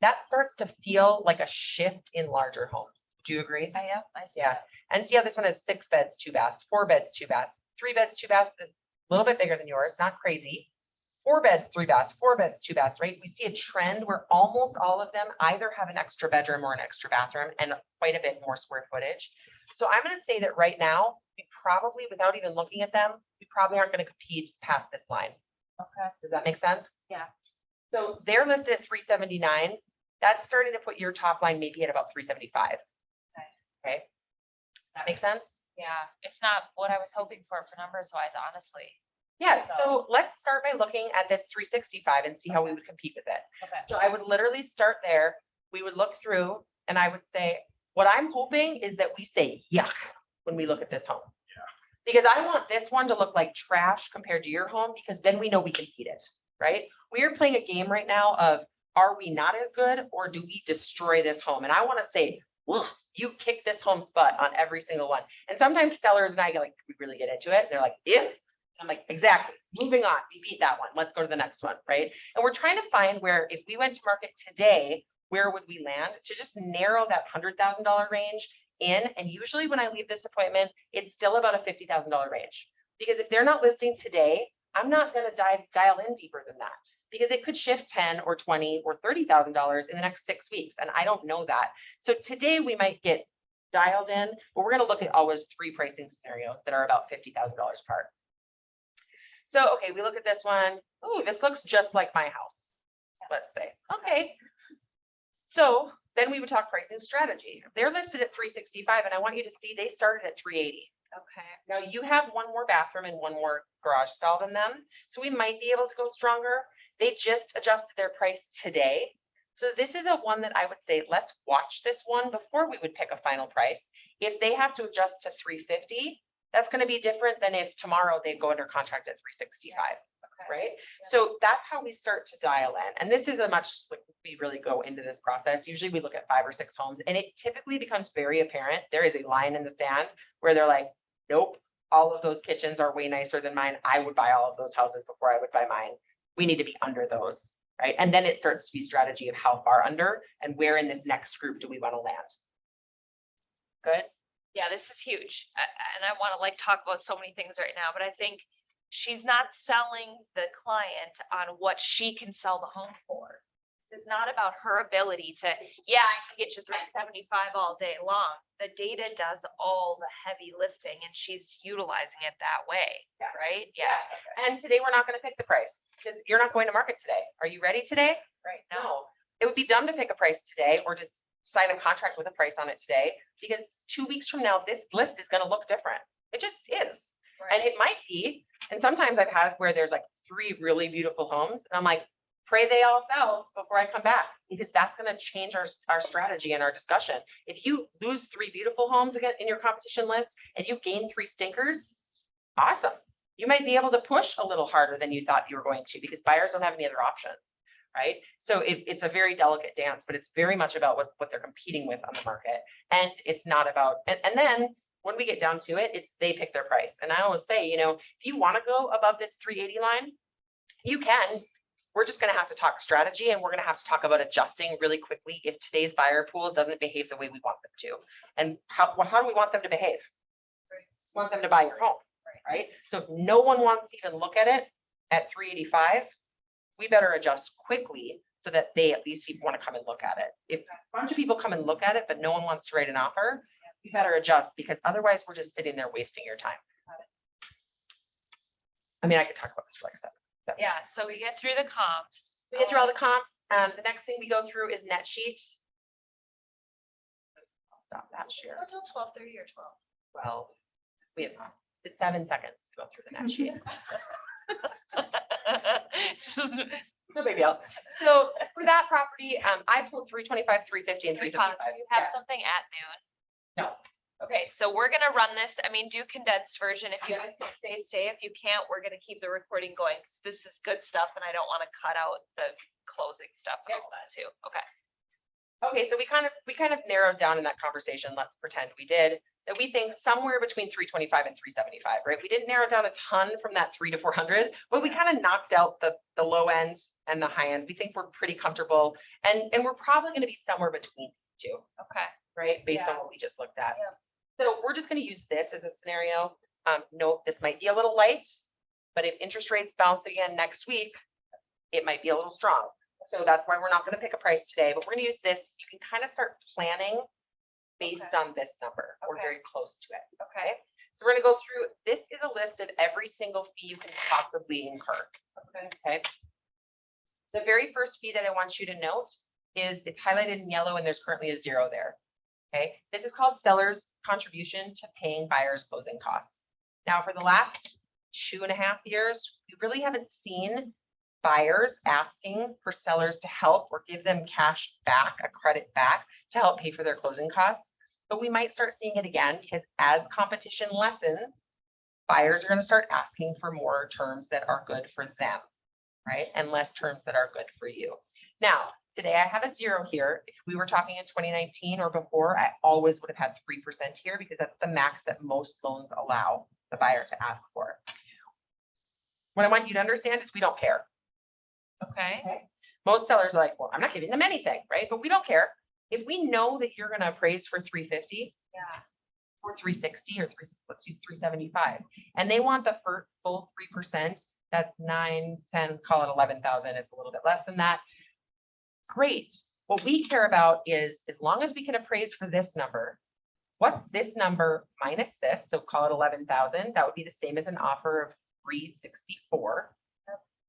that starts to feel like a shift in larger homes. Do you agree? Yeah, I see. Yeah, and see how this one has 6 beds, 2 baths, 4 beds, 2 baths, 3 beds, 2 baths, a little bit bigger than yours, not crazy. 4 beds, 3 baths, 4 beds, 2 baths, right? We see a trend where almost all of them either have an extra bedroom or an extra bathroom and quite a bit more square footage. So I'm going to say that right now, we probably, without even looking at them, we probably aren't going to compete past this line. Okay. Does that make sense? Yeah. So they're listed at 379. That's starting to put your top line maybe at about 375. Okay. That makes sense? Yeah, it's not what I was hoping for numbers wise, honestly. Yeah, so let's start by looking at this 365 and see how we would compete with it. Okay. So I would literally start there. We would look through and I would say, what I'm hoping is that we say yuck when we look at this home. Because I want this one to look like trash compared to your home, because then we know we can beat it, right? We are playing a game right now of, are we not as good or do we destroy this home? And I want to say, "Ugh, you kick this home's butt on every single one." And sometimes sellers and I get like, we really get into it. And they're like, yeah. I'm like, exactly. Moving on. We beat that one. Let's go to the next one, right? And we're trying to find where, if we went to market today, where would we land to just narrow that $100,000 range in. And usually when I leave this appointment, it's still about a $50,000 range. Because if they're not listing today, I'm not going to dial in deeper than that, because it could shift 10 or 20 or $30,000 in the next 6 weeks. And I don't know that. So today we might get dialed in, but we're going to look at always 3 pricing scenarios that are about $50,000 apart. So, okay, we look at this one. Oh, this looks just like my house, let's say. Okay. So then we would talk pricing strategy. They're listed at 365, and I want you to see they started at 380. Okay. Now you have one more bathroom and one more garage stall than them, so we might be able to go stronger. They just adjusted their price today. So this is a one that I would say, let's watch this one before we would pick a final price. If they have to adjust to 350, that's going to be different than if tomorrow they go under contract at 365, right? So that's how we start to dial in. And this is a much, like, we really go into this process. Usually we look at 5 or 6 homes, and it typically becomes very apparent. There is a line in the sand where they're like, nope, all of those kitchens are way nicer than mine. I would buy all of those houses before I would buy mine. We need to be under those, right? And then it starts to be strategy of how far under and where in this next group do we want to land. Good. Yeah, this is huge. And I want to like talk about so many things right now, but I think she's not selling the client on what she can sell the home for. It's not about her ability to, yeah, I can get you 375 all day long. The data does all the heavy lifting and she's utilizing it that way, Yeah. right? Yeah. And today we're not going to pick the price because you're not going to market today. Are you ready today? Right. No. It would be dumb to pick a price today or just sign a contract with a price on it today, because 2 weeks from now, this list is going to look different. It just is. And it might be, and sometimes I've had where there's like 3 really beautiful homes and I'm like, pray they all sell before I come back, because that's going to change our strategy and our discussion. If you lose 3 beautiful homes again in your competition list and you gain 3 stinkers, awesome. You might be able to push a little harder than you thought you were going to, because buyers don't have any other options, right? So it's a very delicate dance, but it's very much about what they're competing with on the market. And it's not about, and then when we get down to it, it's they pick their price. And I always say, you know, if you want to go above this 380 line, you can. We're just going to have to talk strategy, and we're going to have to talk about adjusting really quickly if today's buyer pool doesn't behave the way we want them to. And how do we want them to behave? We want them to buy your home, right? So if no one wants to even look at it at 385, we better adjust quickly so that they at least want to come and look at it. If a bunch of people come and look at it, but no one wants to write an offer, you better adjust, because otherwise we're just sitting there wasting your time. I mean, I could talk about this for like 7. Yeah, so we get through the comps. We get through all the comps. The next thing we go through is net sheet. I'll stop that share. Until 12:30 or 12. Well, we have 7 seconds to go through the net sheet. It's just- No big deal. So for that property, I pulled 325, 350, and Pause. 375. Do you have Yeah. something at noon? No. Okay, so we're gonna run this, I mean, do condensed version. If you Yeah. guys can stay. If you can't, we're gonna keep the recording going, because this is good stuff and I don't wanna cut out the closing stuff and Yeah. all that too. Okay. Okay, so we kind of narrowed down in that conversation. Let's pretend we did that. We think somewhere between 325 and 375, right? We didn't narrow down a ton from that 300 to 400, but we kind of knocked out the low end and the high end. We think we're pretty comfortable, and we're probably going to be somewhere between the 2, Okay. right? Based on what we just looked at. So we're just going to use this as a scenario. Note this might be a little light, but if interest rates bounce again next week, it might be a little strong. So that's why we're not going to pick a price today, but we're going to use this. You can kind of start planning based on this number. We're Okay. very close to it. Okay. So we're gonna go through, this is a list of every single fee you can possibly incur. Okay. The very first fee that I want you to note is it's highlighted in yellow and there's currently a 0 there. Okay, this is called seller's contribution to paying buyer's closing costs. Now, for the last 2.5 years, we really haven't seen buyers asking for sellers to help or give them cash back, a credit back to help pay for their closing costs. But we might start seeing it again because as competition lessens, buyers are going to start asking for more terms that are good for them, right? And less terms that are good for you. Now, today I have a 0 here. If we were talking in 2019 or before, I always would have had 3% here because that's the max that most loans allow the buyer to ask for. What I want you to understand is we don't care. Okay. Most sellers are like, well, I'm not giving them anything, right? But we don't care. If we know that you're going to appraise for 350 Yeah. or 360 or let's use 375, and they want the full 3%, that's 9, 10, call it 11,000. It's a little bit less than that. Great. What we care about is as long as we can appraise for this number, what's this number minus this? So call it 11,000. That would be the same as an offer of 364.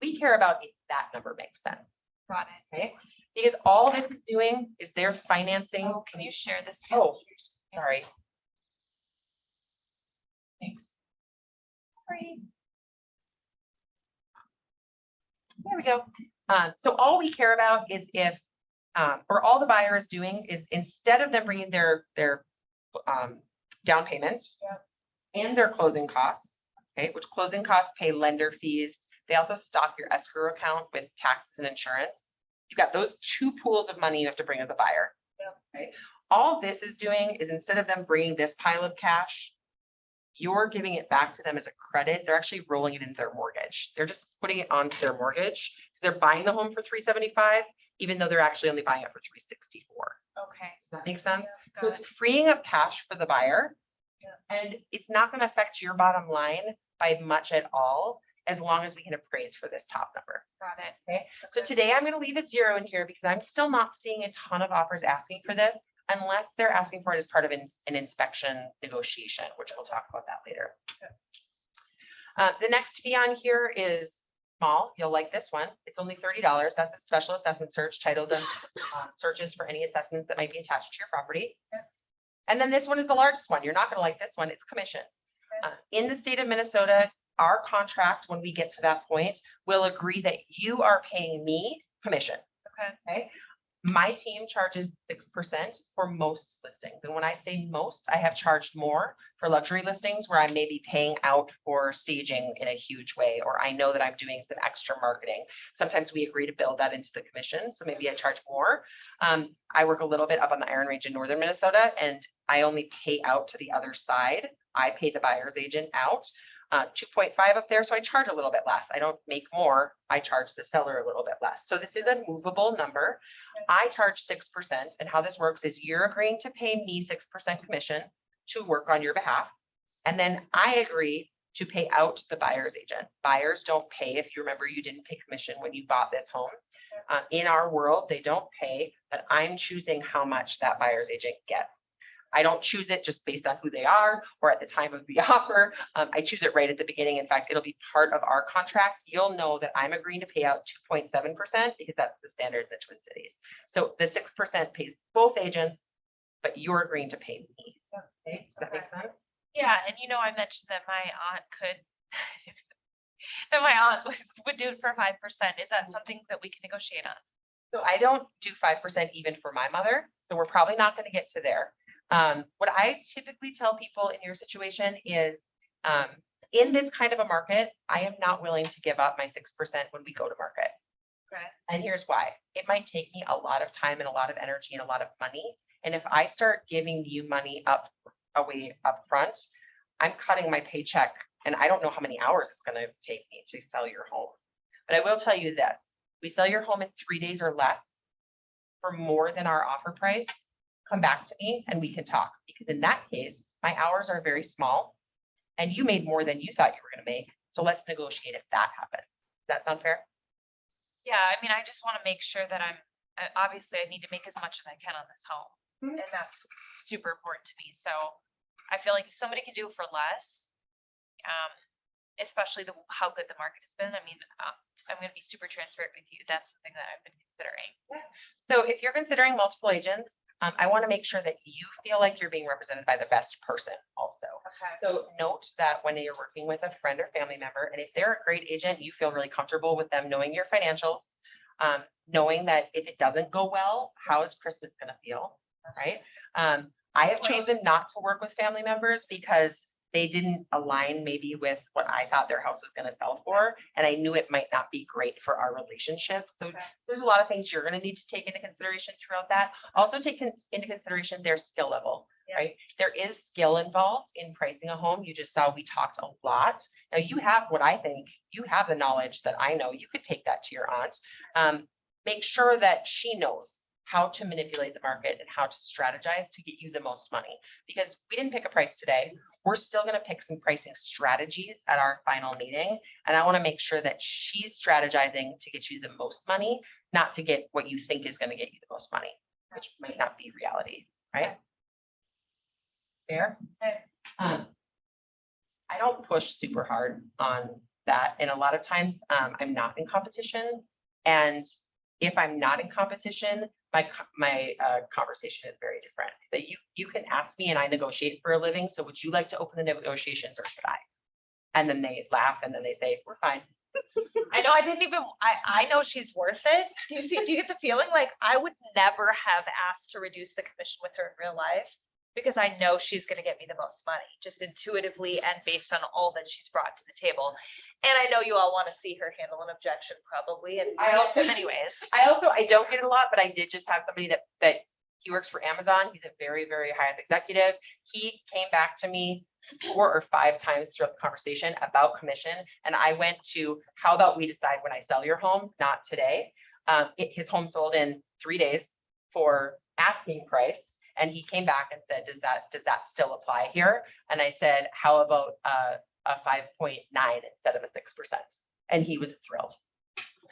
We care about if that number makes sense. Got it. Okay, because all this is doing is they're financing. Oh, can you share this? too? Oh, sorry. Thanks. Sorry. There we go. So all we care about is if, or all the buyer is doing is instead of them bringing their down payment and their closing costs, okay, which closing costs pay lender fees. They also stock your escrow account with taxes and insurance. You've got those 2 pools of money you have to bring as a buyer. Okay. All this is doing is instead of them bringing this pile of cash, you're giving it back to them as a credit. They're actually rolling it into their mortgage. They're just putting it onto their mortgage because they're buying the home for 375, even though they're actually only buying it for 364. Okay. Does that make sense? Yeah, So got it's freeing up cash for the buyer. Yeah. And it's not going to affect your bottom line by much at all, as long as we can appraise for this top number. Got it. Okay. So today I'm going to leave a 0 in here because I'm still not seeing a ton of offers asking for this unless they're asking for it as part of an inspection negotiation, which we'll talk about that later. The next fee on here is small. You'll like this one. It's only $30. That's a special assessment search titled searches for any assessments that might be attached to your property. And then this one is the largest one. You're not going to like this one. It's commission. In the state of Minnesota, our contract, when we get to that point, will agree that you are paying me commission. Okay. My team charges 6% for most listings. And when I say most, I have charged more for luxury listings where I may be paying out for staging in a huge way, or I know that I'm doing some extra marketing. Sometimes we agree to build that into the commission. So maybe I charge more. I work a little bit up on the Iron Range in northern Minnesota, and I only pay out to the other side. I pay the buyer's agent out. 2.5 up there, so I charge a little bit less. I don't make more, I charge the seller a little bit less. So this is a movable number. I charge 6%, and how this works is you're agreeing to pay me 6% commission to work on your behalf. And then I agree to pay out the buyer's agent. Buyers don't pay. If you remember, you didn't pay commission when you bought this home. In our world, they don't pay, but I'm choosing how much that buyer's agent gets. I don't choose it just based on who they are or at the time of the offer. I choose it right at the beginning. In fact, it'll be part of our contract. You'll know that I'm agreeing to pay out 2.7% because that's the standard in the Twin Cities. So the 6% pays both agents, but you're agreeing to pay me. Okay, does that make sense? Yeah, and I mentioned that my aunt could, that my aunt would do it for 5%. Is that something that we can negotiate on? So I don't do 5% even for my mother. So we're probably not going to get to there. What I typically tell people in your situation is, in this kind of a market, I am not willing to give up my 6% when we go to market. Okay. And here's why. It might take me a lot of time and a lot of energy and a lot of money. And if I start giving you money away up front, I'm cutting my paycheck and I don't know how many hours it's going to take me to sell your home. But I will tell you this, we sell your home in 3 days or less for more than our offer price. Come back to me and we can talk, because in that case, my hours are very small and you made more than you thought you were going to make. So let's negotiate if that happens. Does that sound fair? Yeah, I mean, I just want to make sure that obviously I need to make as much as I can on this home. Mhm. And that's super important to me. So I feel like if somebody can do it for less, especially how good the market has been, I mean, I'm gonna be super transparent with you. That's something that I've been considering. So if you're considering multiple agents, I want to make sure that you feel like you're being represented by the best person also. Okay. So note that when you're working with a friend or family member, and if they're a great agent, you feel really comfortable with them knowing your financials, knowing that if it doesn't go well, how is Christmas going to feel, right? I have chosen not to work with family members because they didn't align maybe with what I thought their house was going to sell for, and I knew it might not be great for our relationship. So there's a lot of things you're going to need to take into consideration throughout that. Also take into consideration their skill level, right? There is skill involved in pricing a home. You just saw we talked a lot. Now you have what I think, you have the knowledge that I know. You could take that to your aunt. Make sure that she knows how to manipulate the market and how to strategize to get you the most money. Because we didn't pick a price today. We're still going to pick some pricing strategies at our final meeting. And I want to make sure that she's strategizing to get you the most money, not to get what you think is going to get you the most money, which might not be reality, right? Fair? I don't push super hard on that. And a lot of times I'm not in competition. And if I'm not in competition, my conversation is very different. That you can ask me and I negotiate for a living. So would you like to open the negotiations or should I? And then they laugh and then they say, we're fine. I know I know she's worth it. Do you get the feeling like I would never have asked to reduce the commission with her in real life? Because I know she's gonna get me the most money, just intuitively and based on all that she's brought to the table. And I know you all wanna see her handle an objection probably, and I also- anyways. I don't get it a lot, but I did just have somebody that he works for Amazon. He's a very, very high up executive. He came back to me 4 or 5 times throughout the conversation about commission. And I went to, how about we decide when I sell your home, not today. His home sold in 3 days for asking price. And he came back and said, does that still apply here? And I said, how about a 5.9 instead of a 6%? And he was thrilled.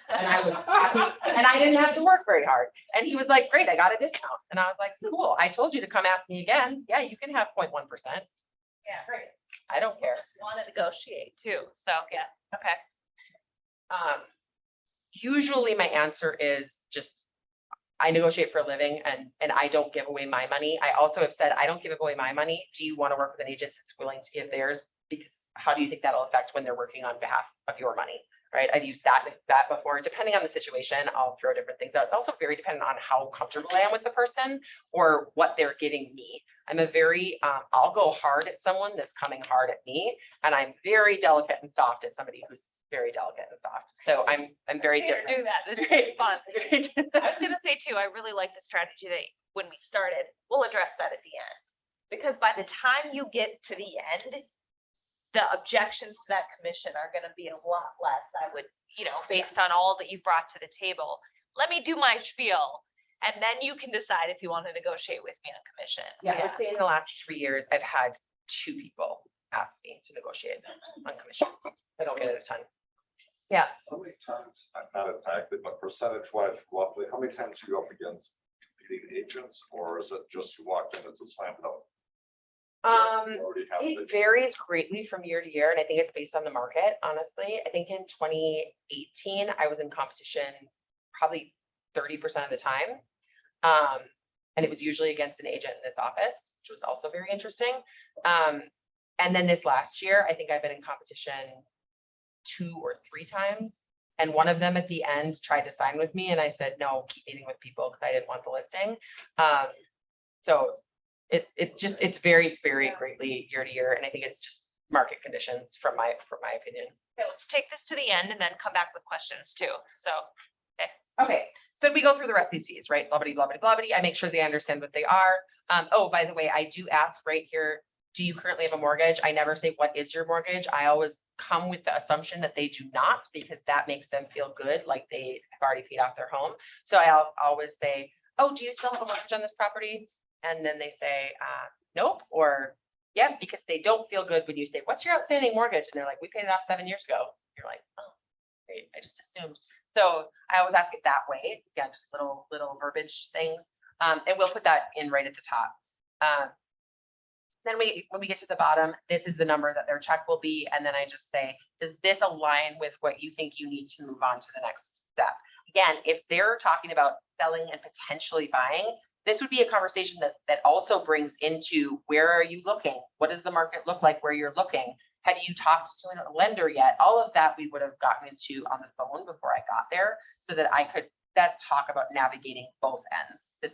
And I was happy, and I didn't have to work very hard. And he was like, great, I got a discount. And I was like, cool, I told you to come ask me again. Yeah, you can have 0.1%. Yeah, great. I don't care. Just wanna negotiate too, so, yeah, okay. Usually my answer is just, I negotiate for a living and I don't give away my money. I also have said, I don't give away my money. Do you want to work with an agent that's willing to give theirs? Because how do you think that'll affect when they're working on behalf of your money? Right? I've used that before. Depending on the situation, I'll throw different things out. It's also very dependent on how comfortable I am with the person or what they're giving me. I'm a very, I'll go hard at someone that's coming hard at me. And I'm very delicate and soft at somebody who's very delicate and soft. So I'm very See her different. do that, it's really fun. I was gonna say too, I really like the strategy that when we started, we'll address that at the end. Because by the time you get to the end, the objections to that commission are gonna be a lot less, I would, based on all that you've brought to the table. Let me do my spiel, and then you can decide if you want to negotiate with me on commission. Yeah, I would say in the last 3 years, I've had 2 people ask me to negotiate on commission. I don't get it a ton. Yeah. How many times, not exactly, but percentage wise, roughly, how many times are you up against competing agents, or is it just you walked in as a slam dunk? You already have It the- varies greatly from year to year, and I think it's based on the market, honestly. I think in 2018, I was in competition probably 30% of the time. And it was usually against an agent in this office, which was also very interesting. And then this last year, I think I've been in competition 2 or 3 times. And one of them at the end tried to sign with me and I said, no, keep meeting with people because I didn't want the listing. So it's very, very greatly year to year. And I think it's just market conditions from my opinion. Okay, let's take this to the end and then come back with questions too, so. Okay, so we go through the rest of these fees, right? Blah, blah, blah, blah, blah, blah. I make sure they understand what they are. Oh, by the way, I do ask right here, do you currently have a mortgage? I never say, what is your mortgage? I always come with the assumption that they do not, because that makes them feel good, like they have already paid off their home. So I'll always say, oh, do you still have a mortgage on this property? And then they say, nope, or yeah, because they don't feel good when you say, what's your outstanding mortgage? And they're like, we paid it off 7 years ago. You're like, oh, great, I just assumed. So I always ask it that way. Again, just little verbiage things. And we'll put that in right at the top. Then when we get to the bottom, this is the number that their check will be, and then I just say, does this align with what you think you need to move on to the next step? Again, if they're talking about selling and potentially buying, this would be a conversation that also brings into where are you looking? What does the market look like where you're looking? Have you talked to a lender yet? All of that we would have gotten into on the phone before I got there so that I could best talk about navigating both ends. This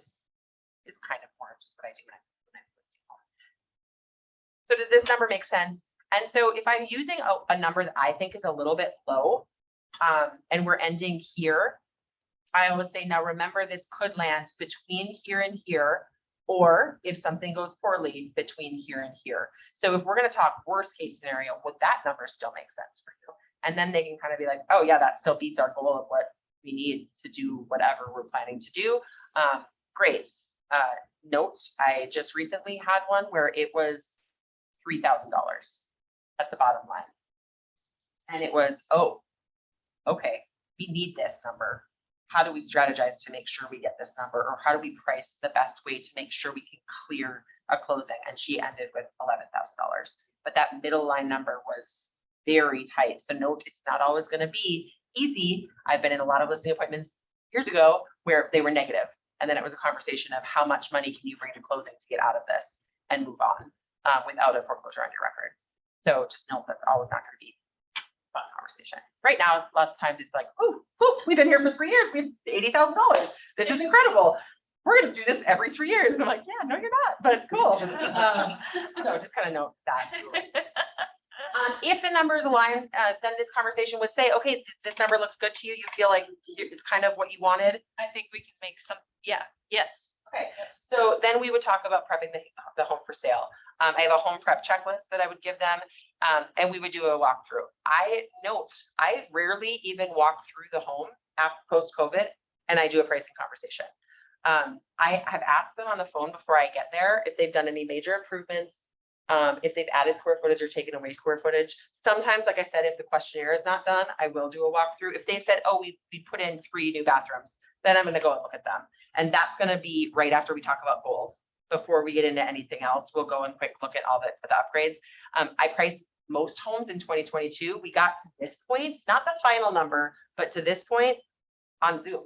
is kind of more just what I do when I'm listing homes. So does this number make sense? And so if I'm using a number that I think is a little bit low, and we're ending here, I always say, now remember, this could land between here and here, or if something goes poorly, between here and here. So if we're going to talk worst case scenario, would that number still make sense for you? And then they can kind of be like, oh yeah, that still beats our goal of what we need to do whatever we're planning to do. Great. Note, I just recently had one where it was $3,000 at the bottom line. And it was, oh, okay, we need this number. How do we strategize to make sure we get this number? Or how do we price the best way to make sure we can clear a closing? And she ended with $11,000. But that middle line number was very tight. So note, it's not always going to be easy. I've been in a lot of listing appointments years ago where they were negative. And then it was a conversation of how much money can you bring to closing to get out of this and move on without a foreclosure on your record. So just note that's always not going to be a fun conversation. Right now, lots of times it's like, oh, we've been here for 3 years. We have $80,000. This is incredible. We're going to do this every 3 years. I'm like, yeah, no, you're not, but cool. So just kind of note that. If the numbers align, then this conversation would say, okay, this number looks good to you. You feel like it's kind of what you wanted. I think we can make some, yeah, yes. Okay, so then we would talk about prepping the home for sale. I have a home prep checklist that I would give them, and we would do a walkthrough. I rarely even walk through the home after post-COVID, and I do a pricing conversation. I have asked them on the phone before I get there if they've done any major improvements, if they've added square footage or taken away square footage. Sometimes, like I said, if the questionnaire is not done, I will do a walkthrough. If they've said, oh, we put in 3 new bathrooms, then I'm going to go and look at them. And that's going to be right after we talk about goals. Before we get into anything else, we'll go and quick look at all the upgrades. I priced most homes in 2022. We got to this point, not the final number, but to this point on Zoom,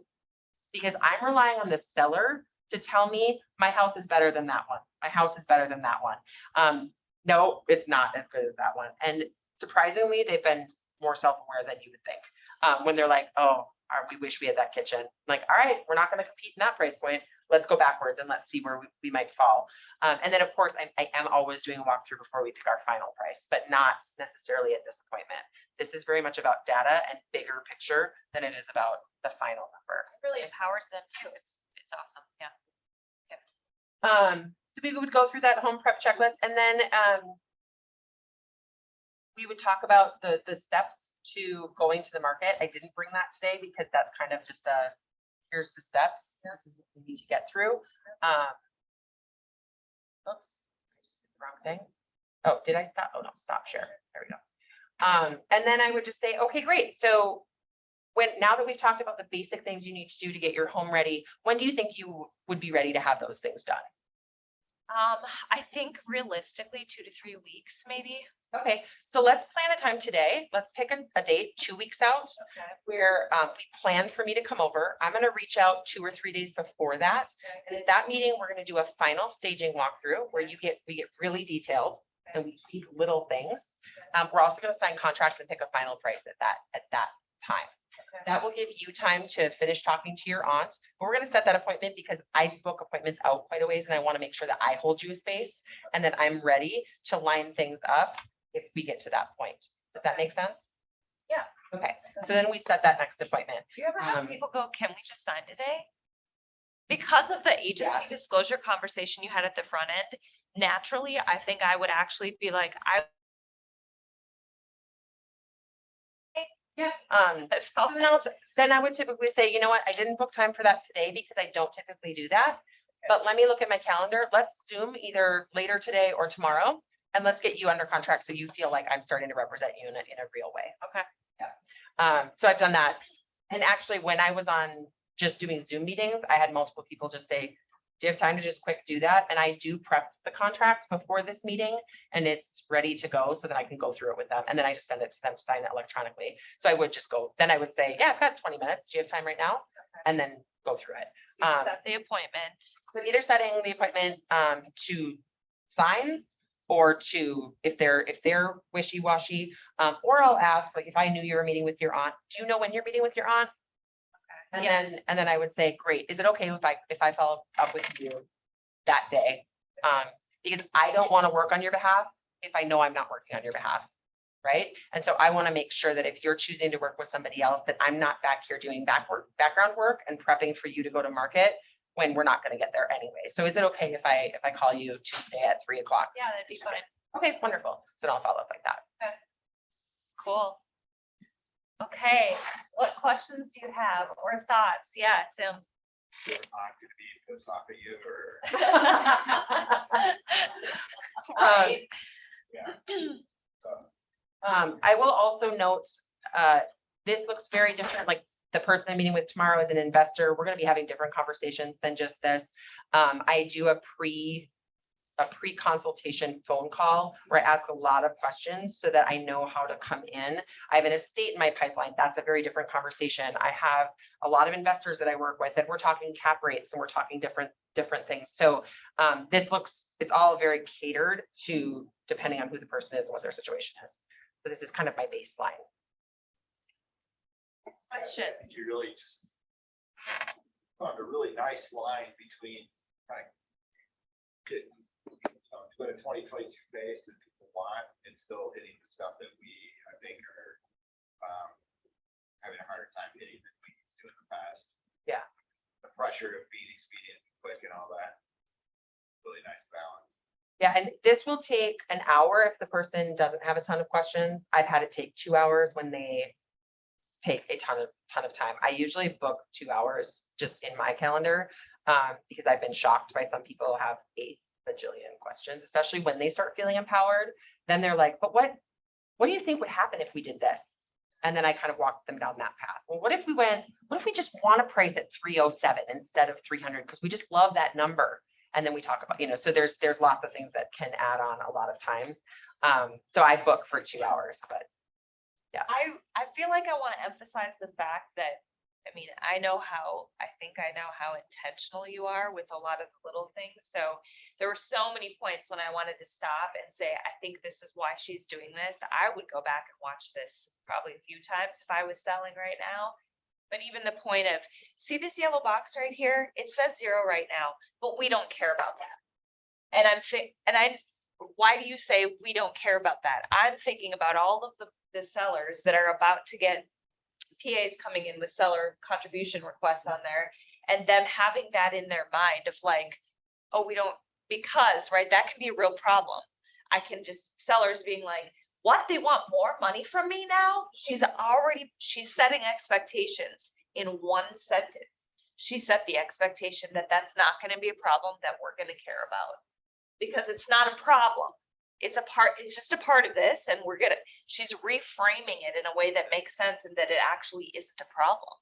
because I'm relying on the seller to tell me my house is better than that one. My house is better than that one. No, it's not as good as that one. And surprisingly, they've been more self-aware than you would think. When they're like, oh, we wish we had that kitchen. I'm like, all right, we're not going to compete in that price point. Let's go backwards and let's see where we might fall. And then of course, I am always doing a walkthrough before we pick our final price, but not necessarily at this appointment. This is very much about data and bigger picture than it is about the final number. It really empowers them too. It's awesome. Yeah. So we would go through that home prep checklist, and then we would talk about the steps to going to the market. I didn't bring that today because that's kind of just here's the steps. This is what we need to get through. Oops, I just did the wrong thing. Oh, did I stop? Oh no, stop share. There we go. And then I would just say, okay, great. So now that we've talked about the basic things you need to do to get your home ready, when do you think you would be ready to have those things done? I think realistically 2 to 3 weeks, maybe. Okay, so let's plan a time today. Let's pick a date 2 weeks out where we plan for me to come over. I'm going to reach out 2 or 3 days before that. And at that meeting, we're going to do a final staging walkthrough where we get really detailed and we tweak little things. We're also going to sign contracts and pick a final price at that time. That will give you time to finish talking to your aunt. But we're going to set that appointment because I book appointments out quite a ways and I want to make sure that I hold you a space and that I'm ready to line things up if we get to that point. Does that make sense? Yeah. Okay, so then we set that next appointment. Do you ever have people go, can we just sign today? Because of the agency disclosure conversation you had at the front end, naturally, I think I would actually be like, Yeah. So then I would typically say, you know what, I didn't book time for that today because I don't typically do that. But let me look at my calendar. Let's Zoom either later today or tomorrow, and let's get you under contract so you feel like I'm starting to represent you in a real way. okay. Yeah. So I've done that. And actually, when I was on just doing Zoom meetings, I had multiple people just say, Do you have time to just quick do that? And I do prep the contract before this meeting and it's ready to go so that I can go through it with them. And then I just send it to them to sign it electronically. So I would just go, then I would say, yeah, I've got 20 minutes. Do you have time right now? And then go through it. So you Um, set the appointment. So either setting the appointment to sign or to, if they're wishy-washy, or I'll ask, like, if I knew you were meeting with your aunt, do you know when you're meeting with your aunt? And Yeah. then I would say, great, is it okay if I follow up with you that day? Because I don't want to work on your behalf if I know I'm not working on your behalf. Right? And so I want to make sure that if you're choosing to work with somebody else, that I'm not back here doing background work and prepping for you to go to market when we're not going to get there anyway. So is it okay if I call you Tuesday at 3 o'clock? Yeah, that'd be fine. Okay, wonderful. So then I'll follow up like that. Cool. Okay, what questions do you have or thoughts? Yeah, Tim. You're not gonna be pissed off at you or, Right. yeah. So, I will also note, this looks very different, like the person I'm meeting with tomorrow is an investor. We're gonna be having different conversations than just this. I do a pre-consultation phone call where I ask a lot of questions so that I know how to come in. I have an estate in my pipeline. That's a very different conversation. I have a lot of investors that I work with that we're talking cap rates and we're talking different things. So it's all very catered to depending on who the person is and what their situation is. So this is kind of my baseline. Question. You really just found a really nice line between kind of getting, doing a 2022 base that people want and still hitting the stuff that we, I think, are having a harder time hitting than we used to in the past. Yeah. The pressure of being expedient, and quick and all that. Really nice balance. Yeah, and this will take an hour if the person doesn't have a ton of questions. I've had it take 2 hours when they take a ton of time. I usually book 2 hours just in my calendar because I've been shocked by some people who have 8 bajillion questions, especially when they start feeling empowered. Then they're like, but what do you think would happen if we did this? And then I kind of walk them down that path. Well, what if we just want to price at 307 instead of 300 because we just love that number? And then we talk about, so there's lots of things that can add on a lot of time. So I book for 2 hours, but I feel like I want to emphasize the fact that, I mean, I know how intentional you are with a lot of the little things. So there were so many points when I wanted to stop and say, I think this is why she's doing this. I would go back and watch this probably a few times if I was selling right now. But even the point of, see this yellow box right here? It says 0 right now, but we don't care about that. And why do you say we don't care about that? I'm thinking about all of the sellers that are about to get PAs coming in with seller contribution requests on there and them having that in their mind of like, oh, we don't, because, right, that can be a real problem. I can just, sellers being like, what, they want more money from me now? She's setting expectations in one sentence. She set the expectation that that's not going to be a problem that we're going to care about because it's not a problem. It's just a part of this. And she's reframing it in a way that makes sense and that it actually isn't a problem.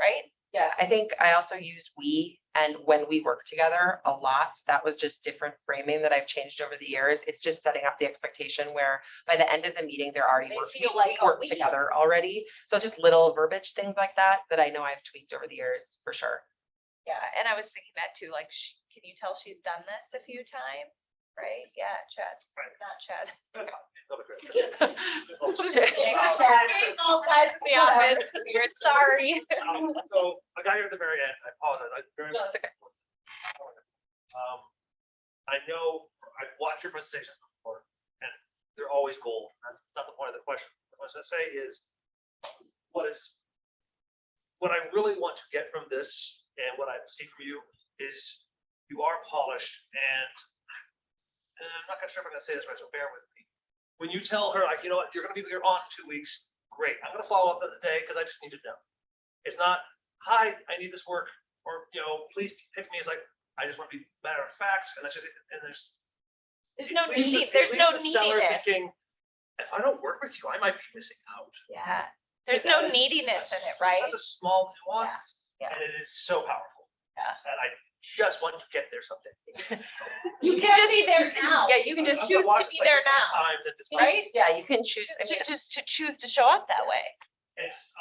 Right? yeah, I think I also used we and when we work together a lot. That was just different framing that I've changed over the years. It's just setting up the expectation where by the end of the meeting, they're already They working, feel like, work we- together already. So it's just little verbiage things like that I know I've tweaked over the years for sure. Yeah. And I was thinking that too, like, can you tell she's done this a few times? Right? Yeah, Chad, not Chad. All guys in the office, weird, sorry. So I got here at the very end. I apologize. No, it's okay. I know I've watched your presentations before and they're always gold. That's not the point of the question. What I was gonna say is what I really want to get from this and what I see from you is you are polished and I'm not sure if I'm gonna say this right, so bear with me. When you tell her, like, you know what, you're gonna be with your aunt in 2 weeks, great. I'm gonna follow up the day because I just need to know. It's not, hi, I need this work, or, please pick me. It's like, I just want to be matter of fact, and that's it. And there's no it leaves need, the- there's it no leaves the seller neediness. thinking, if I don't work with you, I might be missing out. Yeah, there's no neediness in it, right? That's a small nuance, Yeah. and it is so powerful. Yeah. And just want to get there someday. You can just be there now. Yeah, you can just I've choose watched to be like there 10 now, times and just- right? Yeah, you can choose. I mean, Just to choose to show up that way. It's,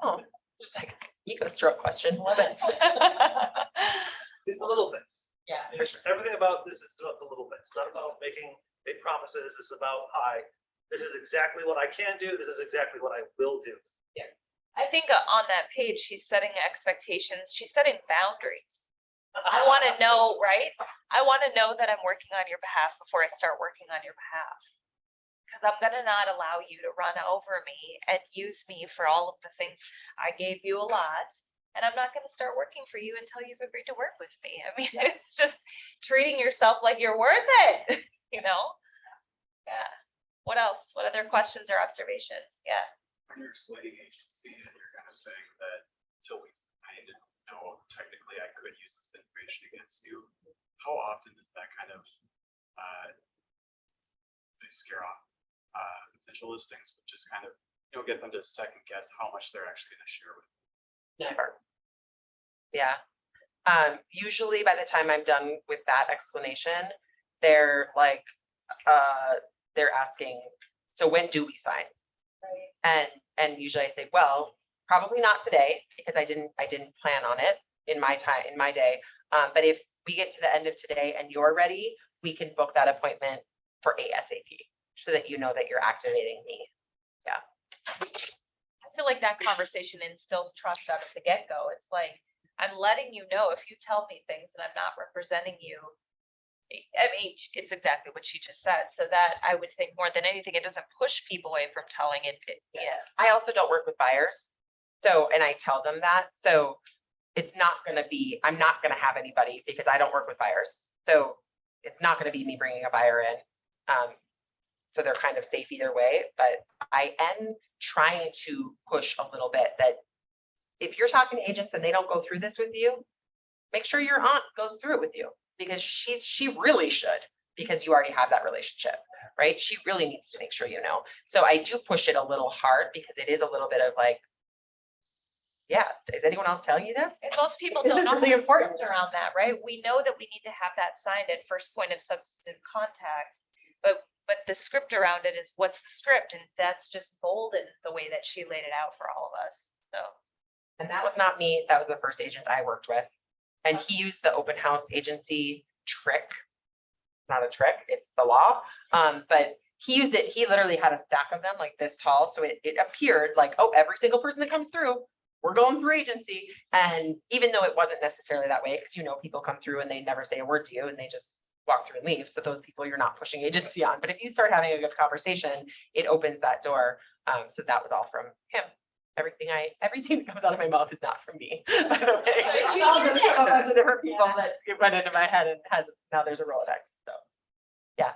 oh, just like ego stroke question. Love it. it's the little things. Yeah, for sure. Everything about this is about the little bits. It's not about making big promises. It's about, hi, this is exactly what I can do. This is exactly what I will do. I think on that page, she's setting expectations. She's setting boundaries. I want to know, right? I want to know that I'm working on your behalf before I start working on your behalf. Because I'm gonna not allow you to run over me and use me for all of the things. I gave you a lot, and I'm not gonna start working for you until you've agreed to work with me. I mean, it's just treating yourself like you're worth it, you know? Yeah. What else? What other questions or observations? Yeah. When you're explaining agency and you're kind of saying that until we kind of know technically I could use this information against you, how often does that kind of they scare off potential listings, but just kind of, you know, get them to second guess how much they're actually going to share with? Never. Yeah. Usually by the time I'm done with that explanation, they're like, they're asking, so when do we sign? And usually I say, well, probably not today because I didn't plan on it in my time, in my day. But if we get to the end of today and you're ready, we can book that appointment for ASAP so that you know that you're activating me. I feel like that conversation instills trust out of the get-go. It's like, I'm letting you know if you tell me things and I'm not representing you. I mean, it's exactly what she just said. So that I would think more than anything, it doesn't push people away from telling it. Yeah. I also don't work with buyers. So, and I tell them that. So it's not gonna be, I'm not gonna have anybody because I don't work with buyers. So it's not gonna be me bringing a buyer in. So they're kind of safe either way, but I am trying to push a little bit that if you're talking to agents and they don't go through this with you, make sure your aunt goes through it with you because she really should, because you already have that relationship, right? She really needs to make sure you know. So I do push it a little hard because it is a little bit of like, yeah, is anyone else telling you this? And most people This don't is know really the important. script around that, right? We know that we need to have that signed at first point of substantive contact. But the script around it is what's the script? And that's just golden, the way that she laid it out for all of us. So. And that was not me. That was the first agent I worked with. And he used the open house agency trick. Not a trick, it's the law. But he used it, he literally had a stack of them like this tall. So it appeared like, oh, every single person that comes through, we're going through agency. And even though it wasn't necessarily that way, because you know, people come through and they never say a word to you and they just walk through and leave. So those people you're not pushing agency on. But if you start having a good conversation, it opens that door. So that was all from him. Everything that comes out of my mouth is not from me, by the way. I'll just have a bunch of different people that it went into my head and now there's a Rolodex. So, yeah.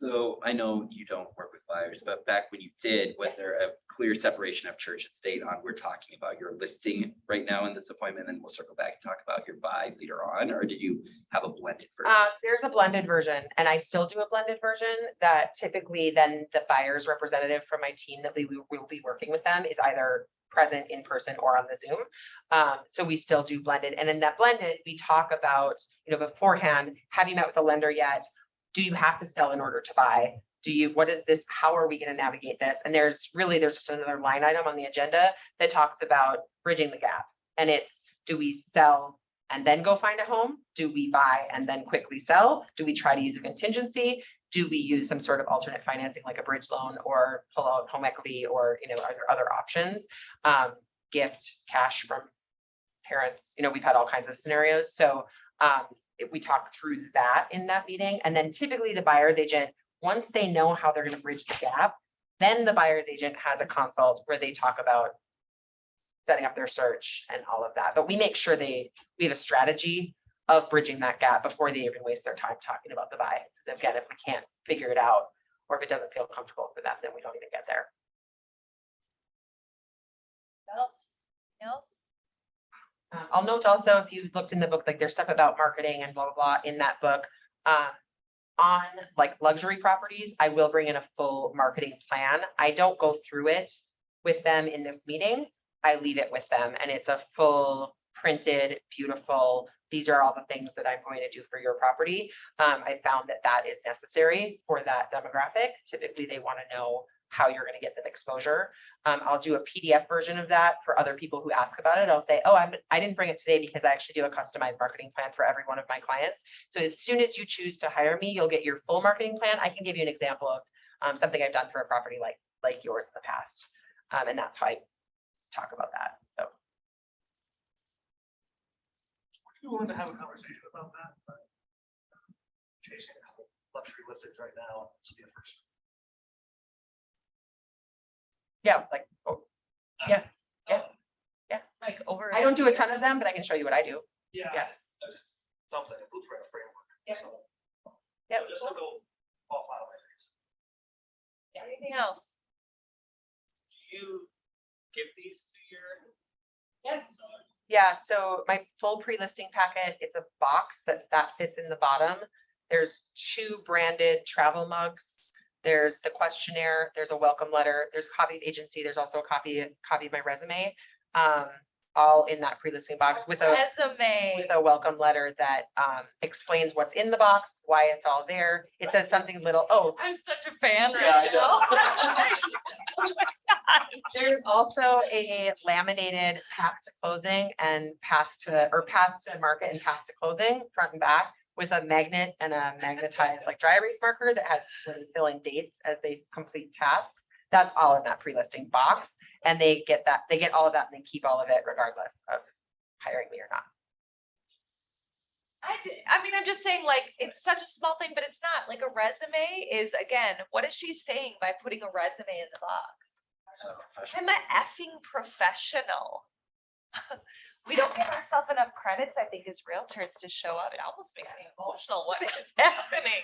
So I know you don't work with buyers, but back when you did, was there a clear separation of church and state on, we're talking about your listing right now in this appointment, and we'll circle back and talk about your buy later on, or did you have a blended version? There's a blended version and I still do a blended version that typically then the buyer's representative from my team that we will be working with them is either present in person or on the Zoom. So we still do blended. And in that blended, we talk about, you know, beforehand, have you met with a lender yet? Do you have to sell in order to buy? What is this? How are we going to navigate this? And there's just another line item on the agenda that talks about bridging the gap. And it's, do we sell and then go find a home? Do we buy and then quickly sell? Do we try to use a contingency? Do we use some sort of alternate financing like a bridge loan or pull out home equity, or, you know, are there other options? Gift, cash from parents, you know, we've had all kinds of scenarios. So we talk through that in that meeting. And then typically the buyer's agent, once they know how they're going to bridge the gap, then the buyer's agent has a consult where they talk about setting up their search and all of that. But we make sure we have a strategy of bridging that gap before they even waste their time talking about the buy. Because again, if we can't figure it out, or if it doesn't feel comfortable for them, then we don't even get there. Else? I'll note also, if you looked in the book, like there's stuff about marketing and blah, blah, blah in that book. On like luxury properties, I will bring in a full marketing plan. I don't go through it with them in this meeting, I leave it with them and it's a full printed, beautiful, these are all the things that I'm going to do for your property. I found that that is necessary for that demographic. Typically, they want to know how you're going to get them exposure. I'll do a PDF version of that for other people who ask about it. I'll say, oh, I didn't bring it today because I actually do a customized marketing plan for every one of my clients. So as soon as you choose to hire me, you'll get your full marketing plan. I can give you an example of something I've done for a property like yours in the past. And that's how I talk about that. So Would you willing to have a conversation about that? Chasing a couple luxury listings right now, this will be a first. yeah, like, oh, yeah, Like over. I don't do a ton of them, but I can show you what I do. Yeah. Yeah. Just something, a blueprint, a framework. Yeah. So, Yep. Just to go off out of it. Anything else? Do you give these to your? Yeah, so my full pre-listing packet, it's a box that fits in the bottom. There's 2 branded travel mugs. There's the questionnaire, there's a welcome letter, there's a copy of agency, there's also a copy of my resume. All in that pre-listing box with Resume. a welcome letter that explains what's in the box, why it's all there. It says something little, oh, I'm such a fan Yeah, I right know. now. there's also a laminated path to closing and path to market and path to closing, front and back, with a magnet and a magnetized like dry erase marker that has where they fill in dates as they complete tasks. That's all in that pre-listing box. And they get all of that and they keep all of it regardless of hiring me or not. I mean, I'm just saying, like, it's such a small thing, but it's not. Like, a resume is, again, what is she saying by putting a resume in the box? I'm a effing professional. We don't give ourselves enough credits, I think, as realtors to show up. It almost makes me emotional. What is happening?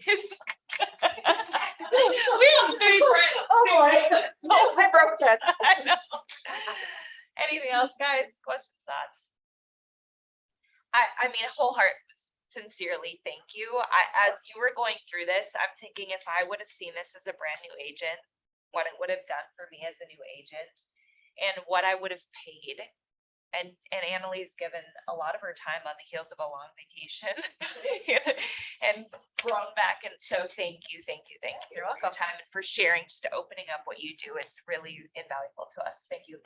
It's just. We have to be friends. Oh, boy. Oh, I broke it. I know. Anything else, guys? Questions, thoughts? I mean, whole heart, sincerely, thank you. As you were going through this, I'm thinking if I would have seen this as a brand new agent, what it would have done for me as a new agent and what I would have paid. And Annalise given a lot of her time on the heels of a long vacation and brought back. And so thank you for your time and for sharing, just opening up what you do. It's really invaluable to us. Thank you.